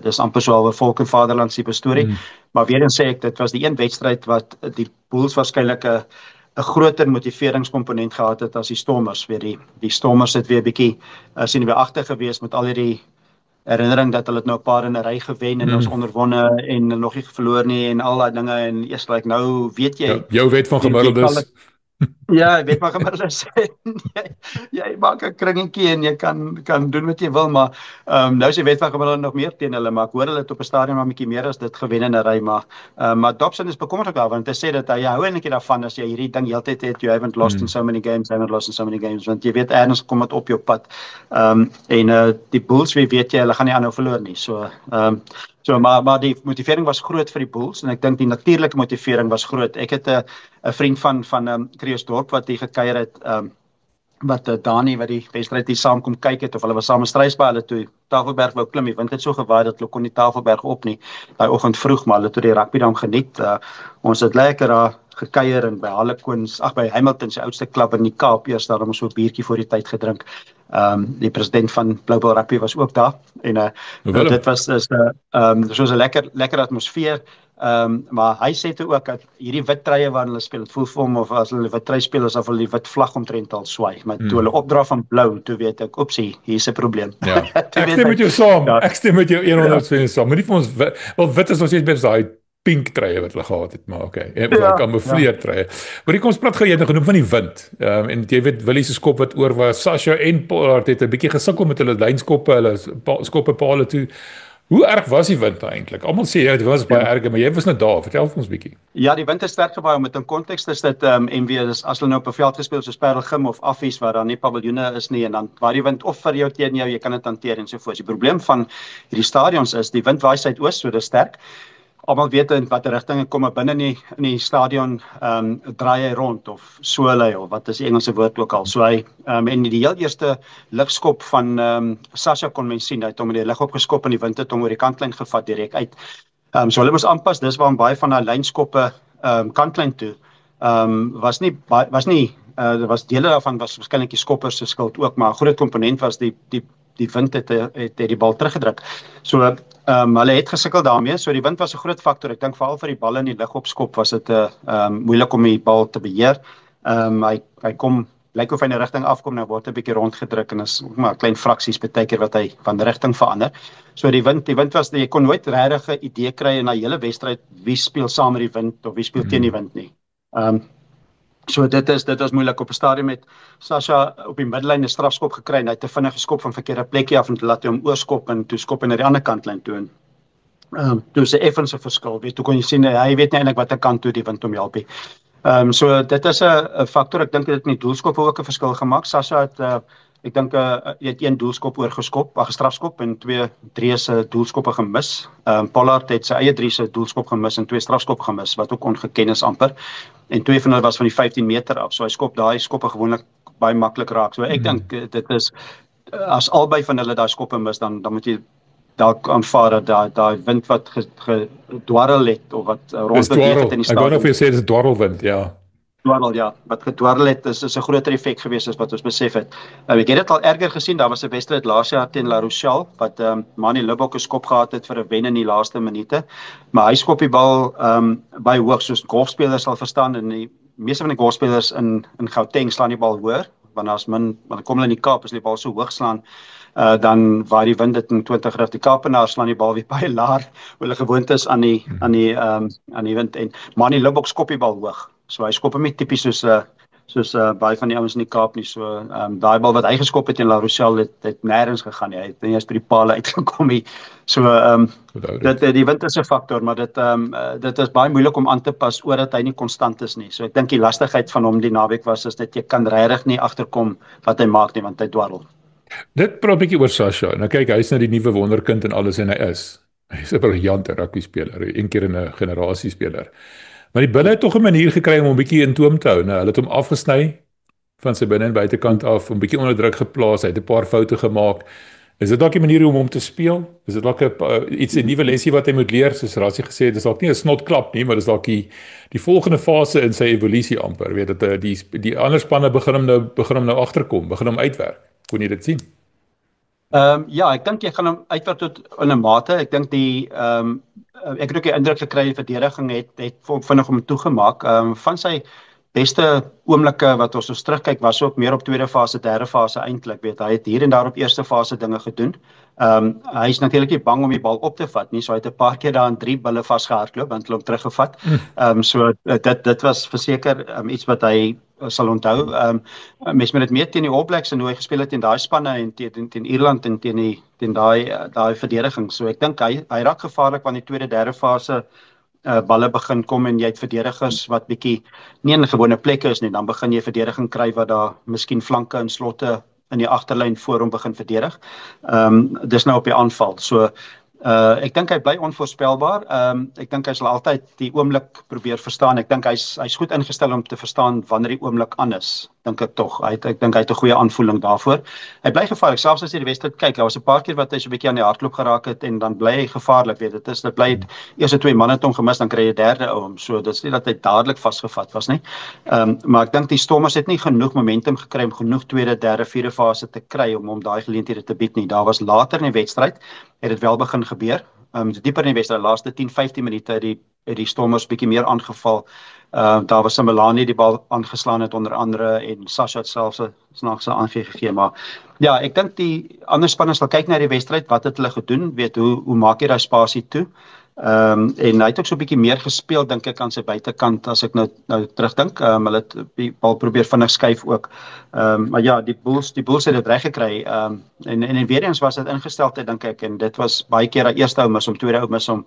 dis amper so 'n volk en vaderland tipe storie. Maar weer eens sê ek, dit was die een wedstryd wat die Bulls waarskynlik 'n groter motiveringskomponent gehad het as die Stormers. Weer die Stormers het weer 'n bietjie sien weer agter gewees met al hierdie herinnering dat hulle het nou 'n paar in 'n ry gewen en ons onderwonne en nog nie verloor nie en al daai dinge en eers like nou weet jy jou wet van gemiddeldes. Ja, ek weet maar gemiddeldes jy maak 'n kringetjie en jy kan doen wat jy wil, maar nou is die wet van gemiddelde nog meer teen hulle, maar ek hoor hulle het op 'n stadium 'n bietjie meer as dit gewen in 'n ry, maar Dobson is bekommerd ook daarvan, want hy sê dat hy hou eintlik daarvan as jy hierdie ding heeltyd het, you haven't lost in so many games, want jy weet erns kom dit op jou pad. Die Bulls, wie weet jy, hulle gaan nie aanhou verloor nie. Maar die motivering was groot vir die Bulls en ek dink die natuurlike motivering was groot. Ek het 'n vriend van Kreeusdorp wat hier gekuier het, wat Dani wat die wedstryd hier saam kom kyk het of hulle was saam in Struisbaai, hulle toe Tafelberg wou klim, die wind het so gewaai dat hulle kon nie Tafelberg op nie. Daai oggend vroeg, maar hulle toe die rugby dan geniet. Ons het lekker daar gekuier en by Harlequins, by Hamilton se oudste klub in die Kaap, eers daar om so 'n biertjie voor die tyd gedrink. Die president van Global Rugby was ook daar en dit was soos 'n lekker atmosfeer. Maar hy sê toe ook dat hierdie wit treye waarin hulle speel, dit voel vir hom of as hulle wit trui speel asof hulle die wit vlag omtrent al swaai, maar toe hulle opdra van blou, toe weet ek, oepsie, hier's 'n probleem. Ja. Ek stem met jou saam. Ek stem met jou 100% saam. Maar nie vir ons wit is ons net by daai pink treie wat hulle gehad het, maar okay. Kamoufleer treie. Maar kom ons praat gou, jy het genoem van die wind. En jy weet Willie se skop wat oor was, Sasha en Pollard het 'n bietjie gesukkel met hulle lynskoppe, hulle skoppe pale toe. Hoe erg was die wind eintlik? Almal sê dit was baie erg, maar jy was nou daar. Vertel vir ons bietjie. Ja, die wind is sterk gewaai, met 'n konteks is dit en weer as hulle nou op 'n veld gespeel soos Parelgym of Affies waar daar nie paviljoene is nie en dan waar die wind of vir jou teen jou, jy kan dit hanteer en so voort. Die probleem van hierdie stadions is die wind waai suidoos, so dis sterk. Almal weet in watter rigting hy kom, binne in die stadion draai hy rond of swel hy of wat is die Engelse woord ook al. So hy en die heel eerste ligskop van Sasha kon mens sien, hy het hom met die lig opgeskop en die wind het hom oor die kantlyn gevat direk uit. So hulle moes aanpas, dis waarom baie van daai lynskoppe kantlyn toe was dele daarvan was waarskynlik die skoppers se skuld ook, maar 'n groot komponent was die wind het die bal teruggedruk. So hulle het gesukkel daarmee. So die wind was 'n groot faktor. Ek dink veral vir die balle in die lug opskop was dit moeilik om die bal te beheer. Hy kom lyk of hy in 'n rigting afkom, nou word 'n bietjie rondgedruk en is ook maar klein fraksies baie keer wat hy van rigting verander. So die wind was jy kon nooit regtig 'n idee kry in 'n hele wedstryd wie speel saam met die wind of wie speel teen die wind nie. So dit was moeilik op 'n stadium met Sasha op die middellyn 'n strafskop gekry en hy het 'n vinnige skop van verkeerde plekkie af en laat hy hom oorskop en toe skop hy na die ander kantlyn toe en toe is 'n effense verskil. Toe kon jy sien hy weet nie eintlik watter kant toe die wind hom help nie. So dit is 'n faktor. Ek dink dit het met doelskoppe ook 'n verskil gemaak. Sasha het ek dink jy het 1 doelskop oorgeskop, 'n strafskop en 2 3 se doelskoppe gemis. Pollard het sy eie 3 se doelskop gemis en 2 strafskop gemis wat ook ongeken is amper. en 2 van hulle was van die 15 meter af, so hy skop daai skoppe gewoonlik baie maklik raak. So ek dink dit is as albei van hulle daai skoppe mis, dan moet jy dalk aanvaar dat daai wind wat gedwarrel het of wat rondbeweeg het in die stadion. Ek wou nog vir jou sê dis dwarrelwind, ja. Dwarrel, ja, wat gedwarrel het is 'n groter effek gewees as wat ons besef het. Ek het dit al erger gesien, daar was 'n wedstryd laas jaar teen La Rochelle wat Manny Libbok 'n skop gehad het vir 'n wen in die laaste minute, maar hy skop die bal baie hoog, soos golfspelers sal verstaan, en die meeste van die golfspelers in Gauteng slaan die bal hoër, want as men kom hulle in die Kaap as die bal so hoog slaan, dan waar die wind dit in 20 rig. Die Kaapenaars slaan die bal weer baie laag, hulle gewoond is aan die wind, en Manny Libbok skop die bal hoog. So hy skop hom nie tipies soos baie van die ouens in die Kaap nie. So daai bal wat hy geskop het in La Rochelle het nêrens gegaan nie. Hy het nie eens by die paal uitgekom nie. So die wind is 'n faktor, maar dit is baie moeilik om aan te pas omdat hy nie konstant is nie. So ek dink die lastigheid van hom die naweek was is dat jy kan regtig nie agterkom wat hy maak nie, want hy dwarrel. Dit praat 'n bietjie oor Sasha. Nou kyk, hy's nou die nuwe wonderkind en alles, en hy's 'n briljante rugby speler, een keer in 'n generasie speler. Maar die Bulle het tog 'n manier gekry om hom bietjie in toom te hou. Nou, hulle het hom afgesny van sy binne en buitekant af, om bietjie onder druk geplaas, hy het 'n paar foute gemaak. Is dit dalk 'n manier om hom te speel? Is dit dalk 'n nuwe lesie wat hy moet leer, soos Rassie gesê het, dis dalk nie 'n snotklap nie, maar dis dalk die volgende fase in sy evolusie amper, weet dat die ander spanne begin hom nou agterkom, begin hom uitwerk. Kon jy dit sien? Ja, ek dink jy gaan hom uitwerk tot in 'n mate. Ek dink ek het ook die indruk gekry die verdediging het vinnig om toegemaak. Van sy beste oomblikke wat ons terugkyk was ook meer op tweede fase, derde fase eintlik, weet hy het hier en daar op eerste fase dinge gedoen. Hy is natuurlik nie bang om die bal op te vat nie, so hy het 'n paar keer daar aan 3 bulle vasgehardloop en hulle hom teruggevat. So dit was verseker iets wat hy sal onthou. Mens moet dit meer teen die All Blacks en hoe hy gespeel het teen daai spanne en teen Ierland en teen daai verdediging. So ek dink hy raak gevaarlik wanneer die tweede, derde fase balle begin kom en jy het verdedigers wat bietjie nie in gewone plekke is nie, dan begin jy verdediging kry wat daar miskien flanke en slotte in die agterlyn voor hom begin verdedig. Dis nou op die aanval. So ek dink hy bly onvoorspelbaar. Ek dink hy sal altyd die oomblik probeer verstaan. Ek dink hy's goed ingestel om te verstaan wanneer die oomblik aan is. Dink ek tog. Ek dink hy het 'n goeie aanvoeling daarvoor. Hy bly gevaarlik, selfs as jy die wedstryd kyk. Daar was 'n paar keer wat hy so 'n bietjie aan die hardloop geraak het en dan bly hy gevaarlik, weet dit bly eerste 2 manne het hom gemis, dan kry jy 'n derde ou hom. So dit's nie dat hy dadelik vasgevat was nie. Maar ek dink die Stormers het nie genoeg momentum gekry om genoeg tweede, derde, vierde fase te kry om daar geleenthede te bied nie. Daar was later in die wedstryd het dit wel begin gebeur. Dieper in die wedstryd, laaste 10-15 minute het die Stormers bietjie meer aangeval. Daar was Simelane die bal aangeslaan het onder andere en Sasha het selfs 'n snaakse aangegee, maar ja, ek dink die ander spanne sal kyk na die wedstryd, wat het hulle gedoen, weet hoe maak jy daai spasie toe? En hy het ook so 'n bietjie meer gespeel dink ek aan sy buitekant as ek nou terugdink. Hulle het die bal probeer vinnig skuif ook. Maar ja, die Bulls het dit reg gekry. En weer eens was dit ingesteldheid dink ek, en dit was baie keer dat eerste ou mis hom, tweede ou mis hom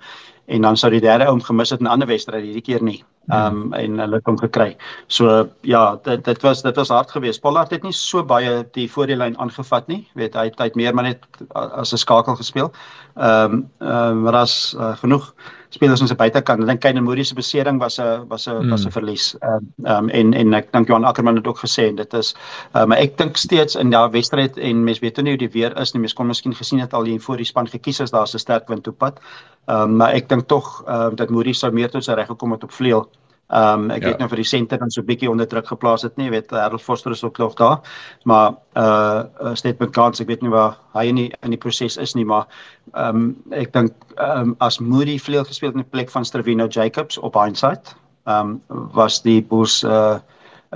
en dan sou die derde ou hom gemis het in 'n ander wedstryd, hierdie keer nie. En hulle het hom gekry. So ja, dit was hard geweest. Pollard het nie so baie die voordeellyn aangevat nie. Weet hy het meer maar net as 'n skakel gespeel. Maar daar's genoeg spelers aan sy buitekant. Ek dink Kane Moody se besering was 'n verlies. En ek dink Johan Ackerman het ook gesê en dit is maar ek dink steeds in daardie wedstryd en mens weet nie hoe die weer is nie. Mens kon miskien gesien het al hier voor die span gekies is daar's 'n sterk wind op pad. Maar ek dink tog dat Moody sou meer tot sy reg gekom het op vleuel. Ek weet nou vir die senter dan so 'n bietjie onder druk geplaas het nie, jy weet Harold Foster is ook nog daar, maar Stephen Kans, ek weet nie waar hy in die proses is nie, maar ek dink as Moody vleuel gespeel in die plek van Stravino Jacobs op hindsight, was die Bulls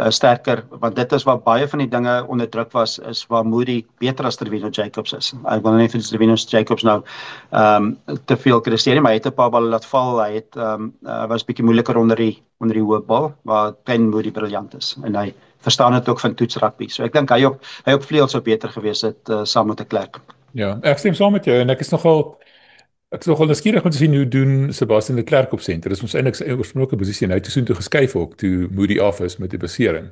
sterker, want dit is waar baie van die dinge onder druk was, is waar Moody beter as Stravino Jacobs is. Ek wil nie vir Stravino Jacobs nou te veel kritiseer nie, maar hy het 'n paar balle laat val, hy het was bietjie moeiliker onder die hoë bal, waar Kane Moody briljant is, en hy verstaan dit ook van toets rugby, so ek dink hy op vleuel sou beter gewees het, saam met 'n Klerk. Ja, ek stem saam met jou, en ek is nogal nuuskierig om te sien hoe doen Sebastian de Klerk op senter. Dis ons eintlik sy oorspronklike posisie, en hy het toe geskuif ook, toe Moody af is met die besering.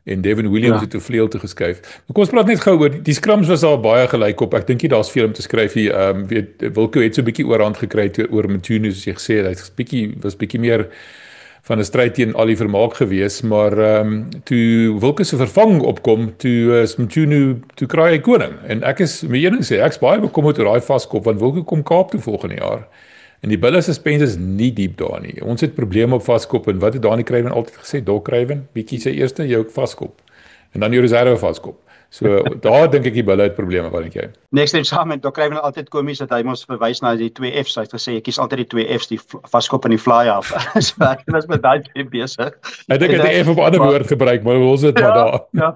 En Devin Williams het toe vleuel toe geskuif. Maar kom ons praat net gou oor, die scrums was al baie gelyk op, ek dink nie daar's veel om te skryf hier, weet, Wilco het so 'n bietjie oorhand gekry oor Mthunu, soos jy gesê het, hy was bietjie meer van 'n stryd teen Ali Vermaak gewees, maar toe Wilke se vervanging opkom, toe is Mchunu toe kry hy koning. En ek is my een ding sê, ek's baie bekommerd oor daai vaskop want Wilke kom Kaap toe volgende jaar. En die Bulle suspense is nie diep daar nie. Ons het probleme op vaskop en wat het Dani Kruiven altyd gesê, Doc Kruiven, bietjie sy eerste jou vaskop en dan jou reserve vaskop. So daar dink ek die Bulle het probleme, wat dink jy? Next time saam met Doc Kruiven altyd komies dat hy mos verwys na die 2 F's. Hy het gesê ek kies altyd die 2 F's, die vaskop en die fly off. So ek was met daai twee besig. Ek dink hy het die F op 'n ander woord gebruik, maar ons het maar daar. Ja.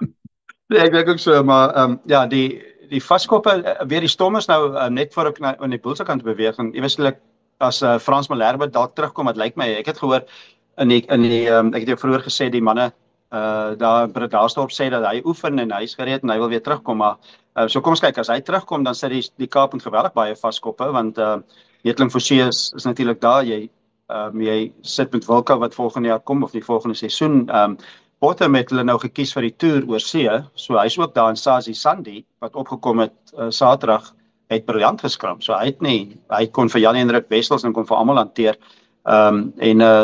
Nee, ek dink ook so, maar ja, die vaskoppe weer die Stormers nou net voor ek aan die Bulls kant beweeg en eweslik as Frans Malherbe dalk terugkom, wat lyk my, ek het gehoor in die ek het jou vroeër gesê die manne daar Bredasdorp sê dat hy oefen en hy is gereed en hy wil weer terugkom, maar so kom ons kyk, as hy terugkom dan sit die Kaap met geweldig baie vaskoppe, want Netling Forsie is natuurlik daar, jy sit met Wilka wat volgende jaar kom of die volgende seisoen, Potter met hulle nou gekies vir die toer oor see, so hy's ook daar in Sazi Sandy wat opgekom het Saterdag, het briljant geskram, so hy kon vir Jan-Hendrik Wessels en kon vir almal hanteer.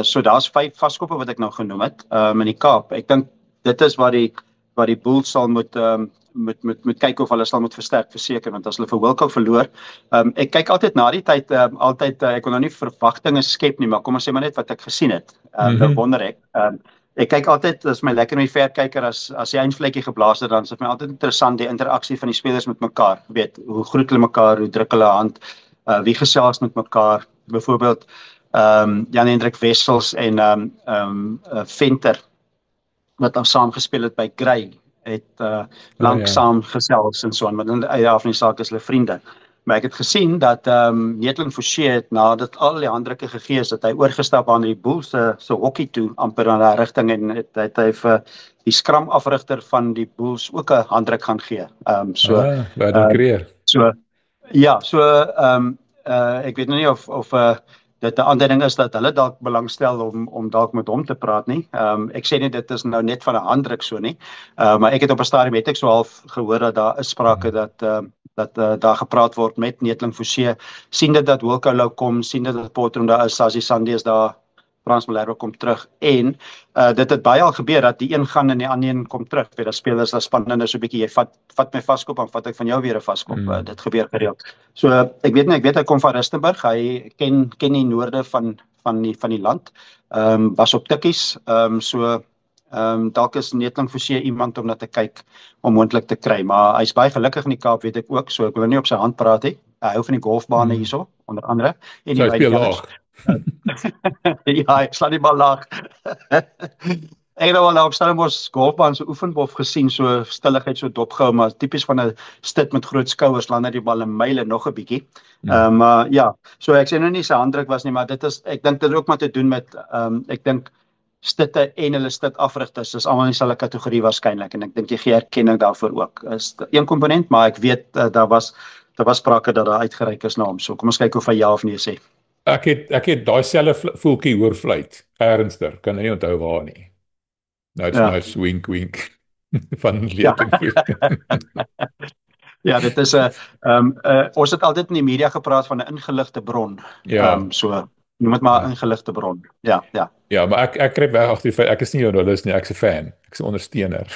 So daar's 5 vaskoppe wat ek nou genoem het in die Kaap. Ek dink dit is waar die Bulls sal moet kyk of hulle sal moet verseker, want as hulle vir Wilco verloor, ek kyk altyd na die tyd, ek wil nou nie verwagtinge skep nie, maar kom ons sê maar net wat ek gesien het, dan wonder ek. Ek kyk altyd, dit is my lekker met die verkyker, as die eindvlekkie geblaas het, dan is dit my altyd interessant, die interaksie van die spelers met mekaar, weet, hoe groet hulle mekaar, hoe druk hulle hand, wie gesels met mekaar, byvoorbeeld, Jan-Hendrik Wessels en Venter, wat nou saam gespeel het by Grey, het langsaam gesels en so, maar dan uit af van die saak is hulle vriende. Maar ek het gesien dat Netling Forsie het nadat al die handdrukke gegee is, dat hy oorgestap aan die Bulls se hokkie toe, amper in daai rigting, en het hy vir die skram afrigter van die Bulls ook 'n handdruk gaan gee. Ek weet nou nie of dit 'n aanduiding is dat hulle dalk belangstel om dalk met hom te praat nie. Ek sê nie dit is nou net van 'n handdruk so nie, maar ek het op 'n stadium het ek so half gehoor dat daar is sprake dat daar gepraat word met Netling Forsie, sien dit dat Wilco Louw kom, sien dit dat Potron daar is, Sazi Sandy is daar, Frans Malherbe kom terug, en dit het baie al gebeur, dat die een gaan en die ander een kom terug, weet, dat spelers, dat spannende so 'n bietjie, jy vat my vaskop, dan vat ek van jou weer 'n vaskop, dit gebeur gereeld. So, ek weet hy kom van Rustenburg, hy ken die noorde van die land, was op tikkies, dalk is Netling Forsie iemand om na te kyk, om moontlik te kry, maar hy's baie gelukkig in die Kaap, weet ek ook, so ek wil nie op sy hand praat nie, hy hou van die golfbane hierso, onder andere, en hy speel laag. Ja, ek slaan die bal laag. Ek het nou op Stellenbosch golfbaan so oefenbof gesien, so stilligheid, so dopgehou, maar tipies van 'n stit met groot skouers, land die bal 'n myle nog 'n bietjie. Maar ja, so ek sê nou nie sy handdruk was nie, maar ek dink dit het ook maar te doen met, ek dink stitte en hulle stit afrigters, dis almal in dieselfde kategorie waarskynlik, en ek dink jy gee erkenning daarvoor ook. Is een komponent, maar ek weet daar was sprake dat daar uitgereik is na hom, so kom ons kyk of hy ja of nee sê. Ek het daai selfe voeltjie hoor fluit, ernstig, kan nie onthou waar nie. Nou it's nice wink van Netling. Ja, dit is ons het altyd in die media gepraat van 'n ingeligte bron. So noem dit maar 'n ingeligte bron. Ja, maar ek kruip weg agter die feit, ek is nie journalist nie, ek's 'n fan. Ek's 'n ondersteuner.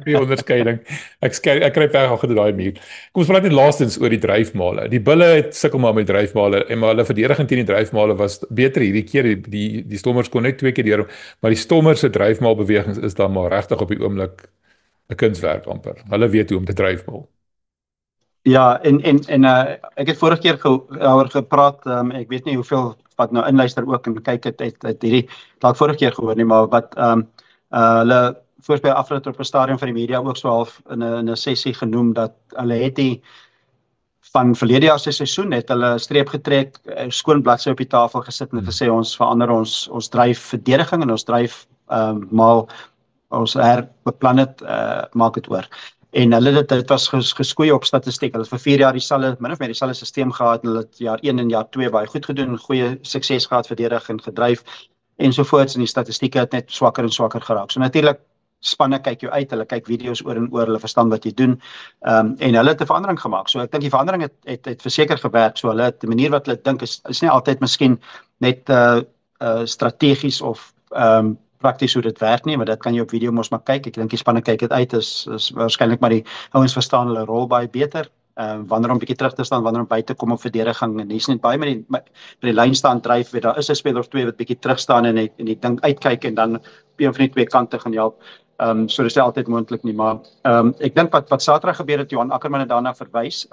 Die onderskeiding. Ek kruip weg agter daai muur. Kom ons praat net laastens oor die dryfmale. Die Bulle het sukkel maar met dryfmale, en maar hulle verdediging teen die dryfmale was beter hierdie keer. Die Stormers kon net 2 keer deur, maar die Stormers se dryfmaalbewegings is dan maar regtig op die oomblik 'n kunswerk amper. Hulle weet hoe om te dryfmaal. Ja, en ek het vorige keer daaroor gepraat, ek weet nie hoeveel wat nou inluister ook en kyk het hierdie, dalk vorige keer gehoor nie, maar wat hulle voorspel afrit op 'n stadium van die media ook so half in 'n sessie genoem, dat hulle het die van verlede jaar se seisoen het hulle streep getrek, skoon bladsy op die tafel gesit en gesê ons verander ons dryf verdediging en ons dryf ons herbeplan dit, maak dit oor. En hulle dit was geskoei op statistiek. Hulle het vir 4 jaar min of meer dieselfde stelsel gehad, en hulle het jaar 1 en jaar 2 baie goed gedoen, goeie sukses gehad, verdedig en gedryf, ensovoorts, en die statistieke het net swakker en swakker geraak. So natuurlik, spanne kyk jou uit, hulle kyk video's oor en oor, hulle verstaan wat jy doen, en hulle het 'n verandering gemaak. So ek dink die verandering het verseker gewerk, so hulle het, die manier wat hulle dink is nie altyd miskien net strategies of prakties hoe dit werk nie, maar dit kan jy op video mos maar kyk. Ek dink die spanne kyk dit uit, is waarskynlik maar die ouens verstaan hulle rol baie beter. Wanneer om bietjie terug te staan, wanneer om by te kom op verdediging, en hier's net baie met die lyn staan dryf, weet daar is 'n speler of twee wat bietjie terug staan en die ding uitkyk en dan op een van die twee kante gaan help. So dis nie altyd moontlik nie, maar ek dink wat Saterdag gebeur het, Johan Ackerman het daarna verwys,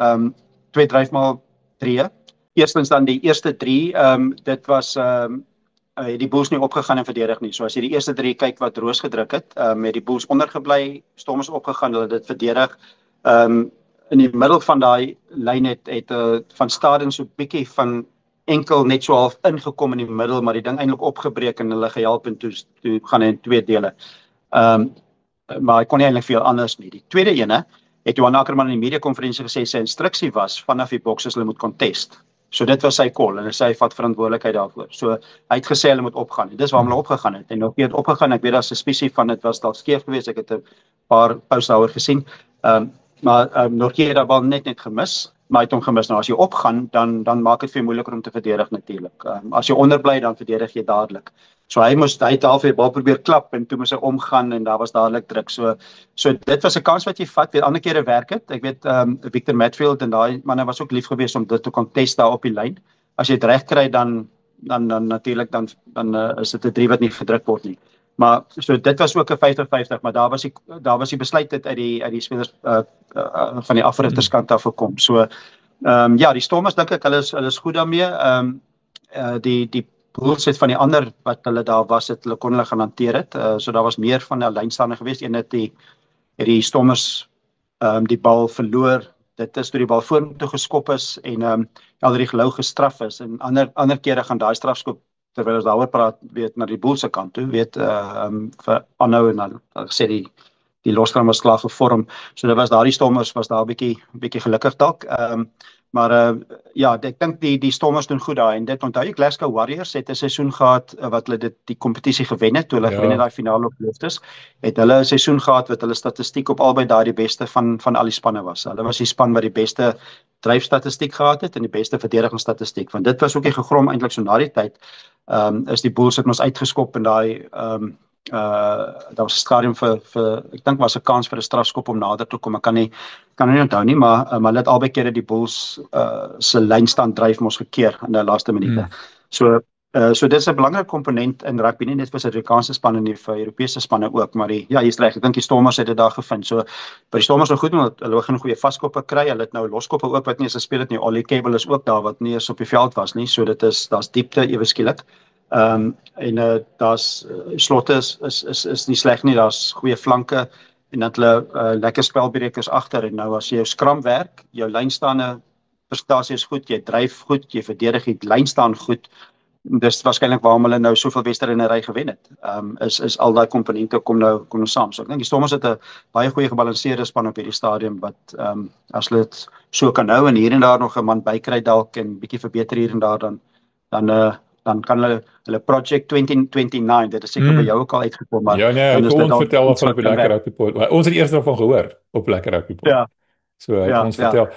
2 dryfmaal 3. Eerstens dan die eerste 3, dit was die Bulls nie opgegaan en verdedig nie. So as jy die eerste 3 kyk wat Roos gedruk het, het die Bulls ondergebly, Stormers opgegaan, hulle dit verdedig. In die middel van daai lyn het Van Staden so bietjie van enkel net so half ingekom in die middel, maar die ding eintlik opgebreek en hulle gehelp en toe gaan hy in 2 dele. Maar hy kon nie eintlik veel anders nie. Die tweede ene het Johan Ackerman in die mediakonferensie gesê sy instruksie was vanaf die boxes hulle moet contest. So dit was sy call en sy vat verantwoordelikheid daarvoor. So hy het gesê hulle moet opgaan. Dis waarom hulle opgegaan het. En nog weer opgegaan. Ek weet daar's 'n suspisie van dit was dalk skeef geweest. Ek het 'n paar posts daaroor gesien. Maar Nortje het daar bal net gemis. Maar hy het hom gemis. Nou as jy opgaan, dan maak dit vir jou moeiliker om te verdedig natuurlik. As jy onderbly, dan verdedig jy dadelik. So hy het half die bal probeer klap en toe moes hy omgaan en daar was dadelik druk. So dit was 'n kans wat jy vat. Weer ander kere werk dit. Ek weet Victor Matfield en daai manne was ook lief geweest om dit te contest daar op die lyn. As jy dit reg kry dan natuurlik dan is dit 'n 3 wat nie gedruk word nie. Maar so dit was ook 'n 50-50, maar daar was die besluit uit die spelers van die afrigterskant af gekom. So ja, die Stormers dink ek hulle is goed daarmee. Die Bulls het van die ander wat hulle daar was, hulle kon hulle gaan hanteer het. So daar was meer van 'n lynstaande geweest. Een het die Stormers die bal verloor. Dit is toe die bal vorentoe geskop is en Elderie Lou gestraf is. En ander kere gaan daai strafskop terwyl ons daaroor praat, weet na die Bulls se kant toe, weet vir aanhou en dan gesê die losgram was klaar gevorm. So dit was daardie Stormers was daar 'n bietjie gelukkig dalk. Maar ja, ek dink die Stormers doen goed daar en dit onthou jy Glasgow Warriors het 'n seisoen gehad wat hulle die kompetisie gewen het, toe hulle gewen het daai finale op Loftus, het hulle 'n seisoen gehad wat hulle statistiek op albei daai die beste van al die spanne was. Hulle was die span wat die beste dryfstatistiek gehad het en die beste verdedigingsstatistiek, want dit was ook die gegrom eintlik so na die tyd, is die Bulls het ons uitgeskop en daai daar was 'n stadium vir ek dink was 'n kans vir 'n strafskop om nader te kom. Ek kan nie onthou nie, maar hulle het albei kere die Bulls se lynstand dryf mos gekeer in die laaste minute. So dit is 'n belangrike komponent in rugby, nie net vir Suid-Afrikaanse spanne nie, vir Europese spanne ook, maar jy's reg, ek dink die Stormers het dit daar gevind. So by die Stormers is goed omdat hulle begin goeie vaskoppe kry. Hulle het nou loskoppe ook wat nie eens gespeel het nie. Ollie Cable is ook daar wat nie eens op die veld was nie. So daar's diepte ewe skielik. En daar's slotte is nie sleg nie, daar's goeie flanke en dat hulle lekker spelbrekers agter en nou as jy jou skram werk, jou lynstaande prestasie is goed, jy dryf goed, jy verdedig die lyn staan goed. Dis waarskynlik waarom hulle nou soveel wedstryde in 'n ry gewen het. Is al daai komponente kom nou saam. So ek dink die Stormers het 'n baie goeie gebalanseerde span op hierdie stadium wat as hulle dit so kan hou en hier en daar nog 'n man bykry dalk en bietjie verbeter hier en daar dan kan hulle Project 2029, dit is seker by jou ook al uitgekom, maar ja nee, ons vertel van op Lekker Rugby Podcast. Ons het eers daarvan gehoor op Lekker Rugby Podcast. Ja. So ons vertel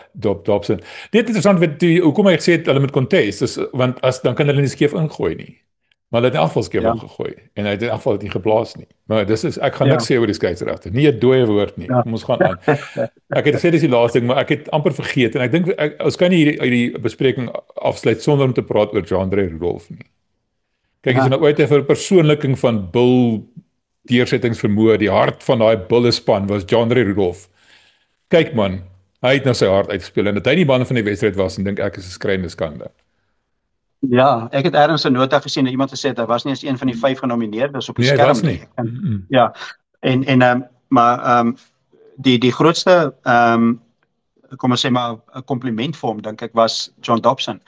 Dobson. Dit is interessant wat hoekom ek gesê het hulle moet contest, want dan kan hulle nie skeef ingooi nie. Maar hulle het in afval skeef ingegooi en hy het in afval nie geblaas nie. Maar ek gaan niks sê oor die skeieregter. Nie 'n dooie woord nie. Ons gaan aan. Ek het gesê dis die laaste ding, maar ek het amper vergeet en ek dink ons kan nie hierdie bespreking afsluit sonder om te praat oor Jandre Rudolph nie. Kyk, as jy nou ooit vir 'n persoonliking van Bull deursettingsvermoë, die hart van daai Bulle span was Jandre Rudolph. Kyk man, hy het nou sy hart uitgespeel en dat hy nie man van die wedstryd was en dink ek is 'n skrynende skande. Ja, ek het ergens 'n nota gesien dat iemand gesê het hy was nie eens een van die 5 genomineerdes op die skerm was nie. Ja. Maar die grootste kom ons sê maar 'n kompliment vir hom dink ek was John Dobson.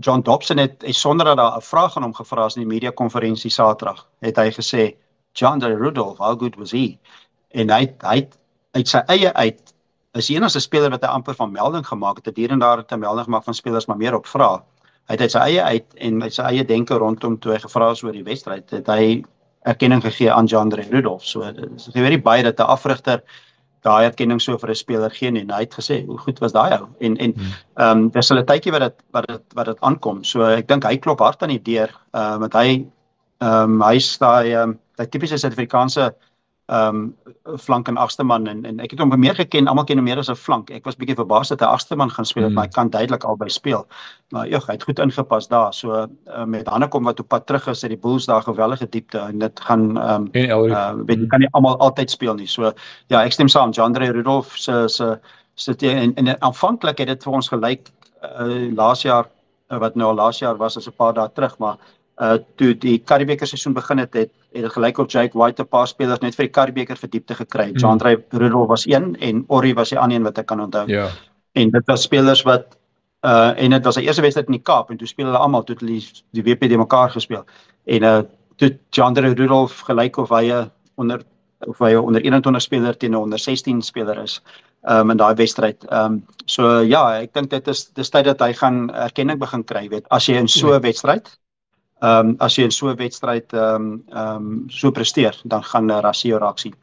John Dobson het sonder dat daar 'n vraag aan hom gevra is in die media-konferensie Saterdag, het hy gesê Jandre Rudolph, how good was he? En hy uit sy eie is die enigste speler wat hy amper van melding gemaak het, hier en daar het 'n melding gemaak van spelers maar meer op vraag. Hy het uit sy eie en uit sy eie denke rondom toe hy gevra is oor die wedstryd, het hy erkenning gegee aan Jandre Rudolph. So dit is baie dat 'n afrigter daai erkenning so vir 'n speler gee nie. En hy het gesê hoe goed was daai ou. En dis hulle tydjie wat dit aankom. So ek dink hy klop hard aan die deur, want hy's daai tipiese Suid-Afrikaanse flank en agste man en ek het hom meer geken, almal ken hom meer as 'n flank. Ek was bietjie verbaas dat hy agste man gaan speel, maar hy kan duidelik albei speel. Maar hy het goed ingepas daar. So met Hannekom wat op pad terug is, het die Bulls daar geweldige diepte en dit gaan jy kan nie almal altyd speel nie. So ja, ek stem saam. Jandre Rudolph se en aanvanklik het dit vir ons gelyk laas jaar wat nou al laas jaar was as 'n paar dae terug, maar toe die Karibeker seisoen begin het dit gelyk op Jake White 'n paar spelers net vir die Karibeker vir diepte gekry. Jandre Rudolph was een en Orrie was die ander een wat ek kan onthou. Ja. En dit was spelers wat en dit was sy eerste wedstryd in die Kaap en toe speel hulle almal toe die WP de mekaar gespeel. En toe Jandre Rudolph gelyk of hy onder 21 speler teen 'n onder 16 speler is in daai wedstryd. So ja, ek dink dis tyd dat hy gaan erkenning begin kry, weet, as jy in so 'n wedstryd so presteer, dan gaan Rassie jou raak sien.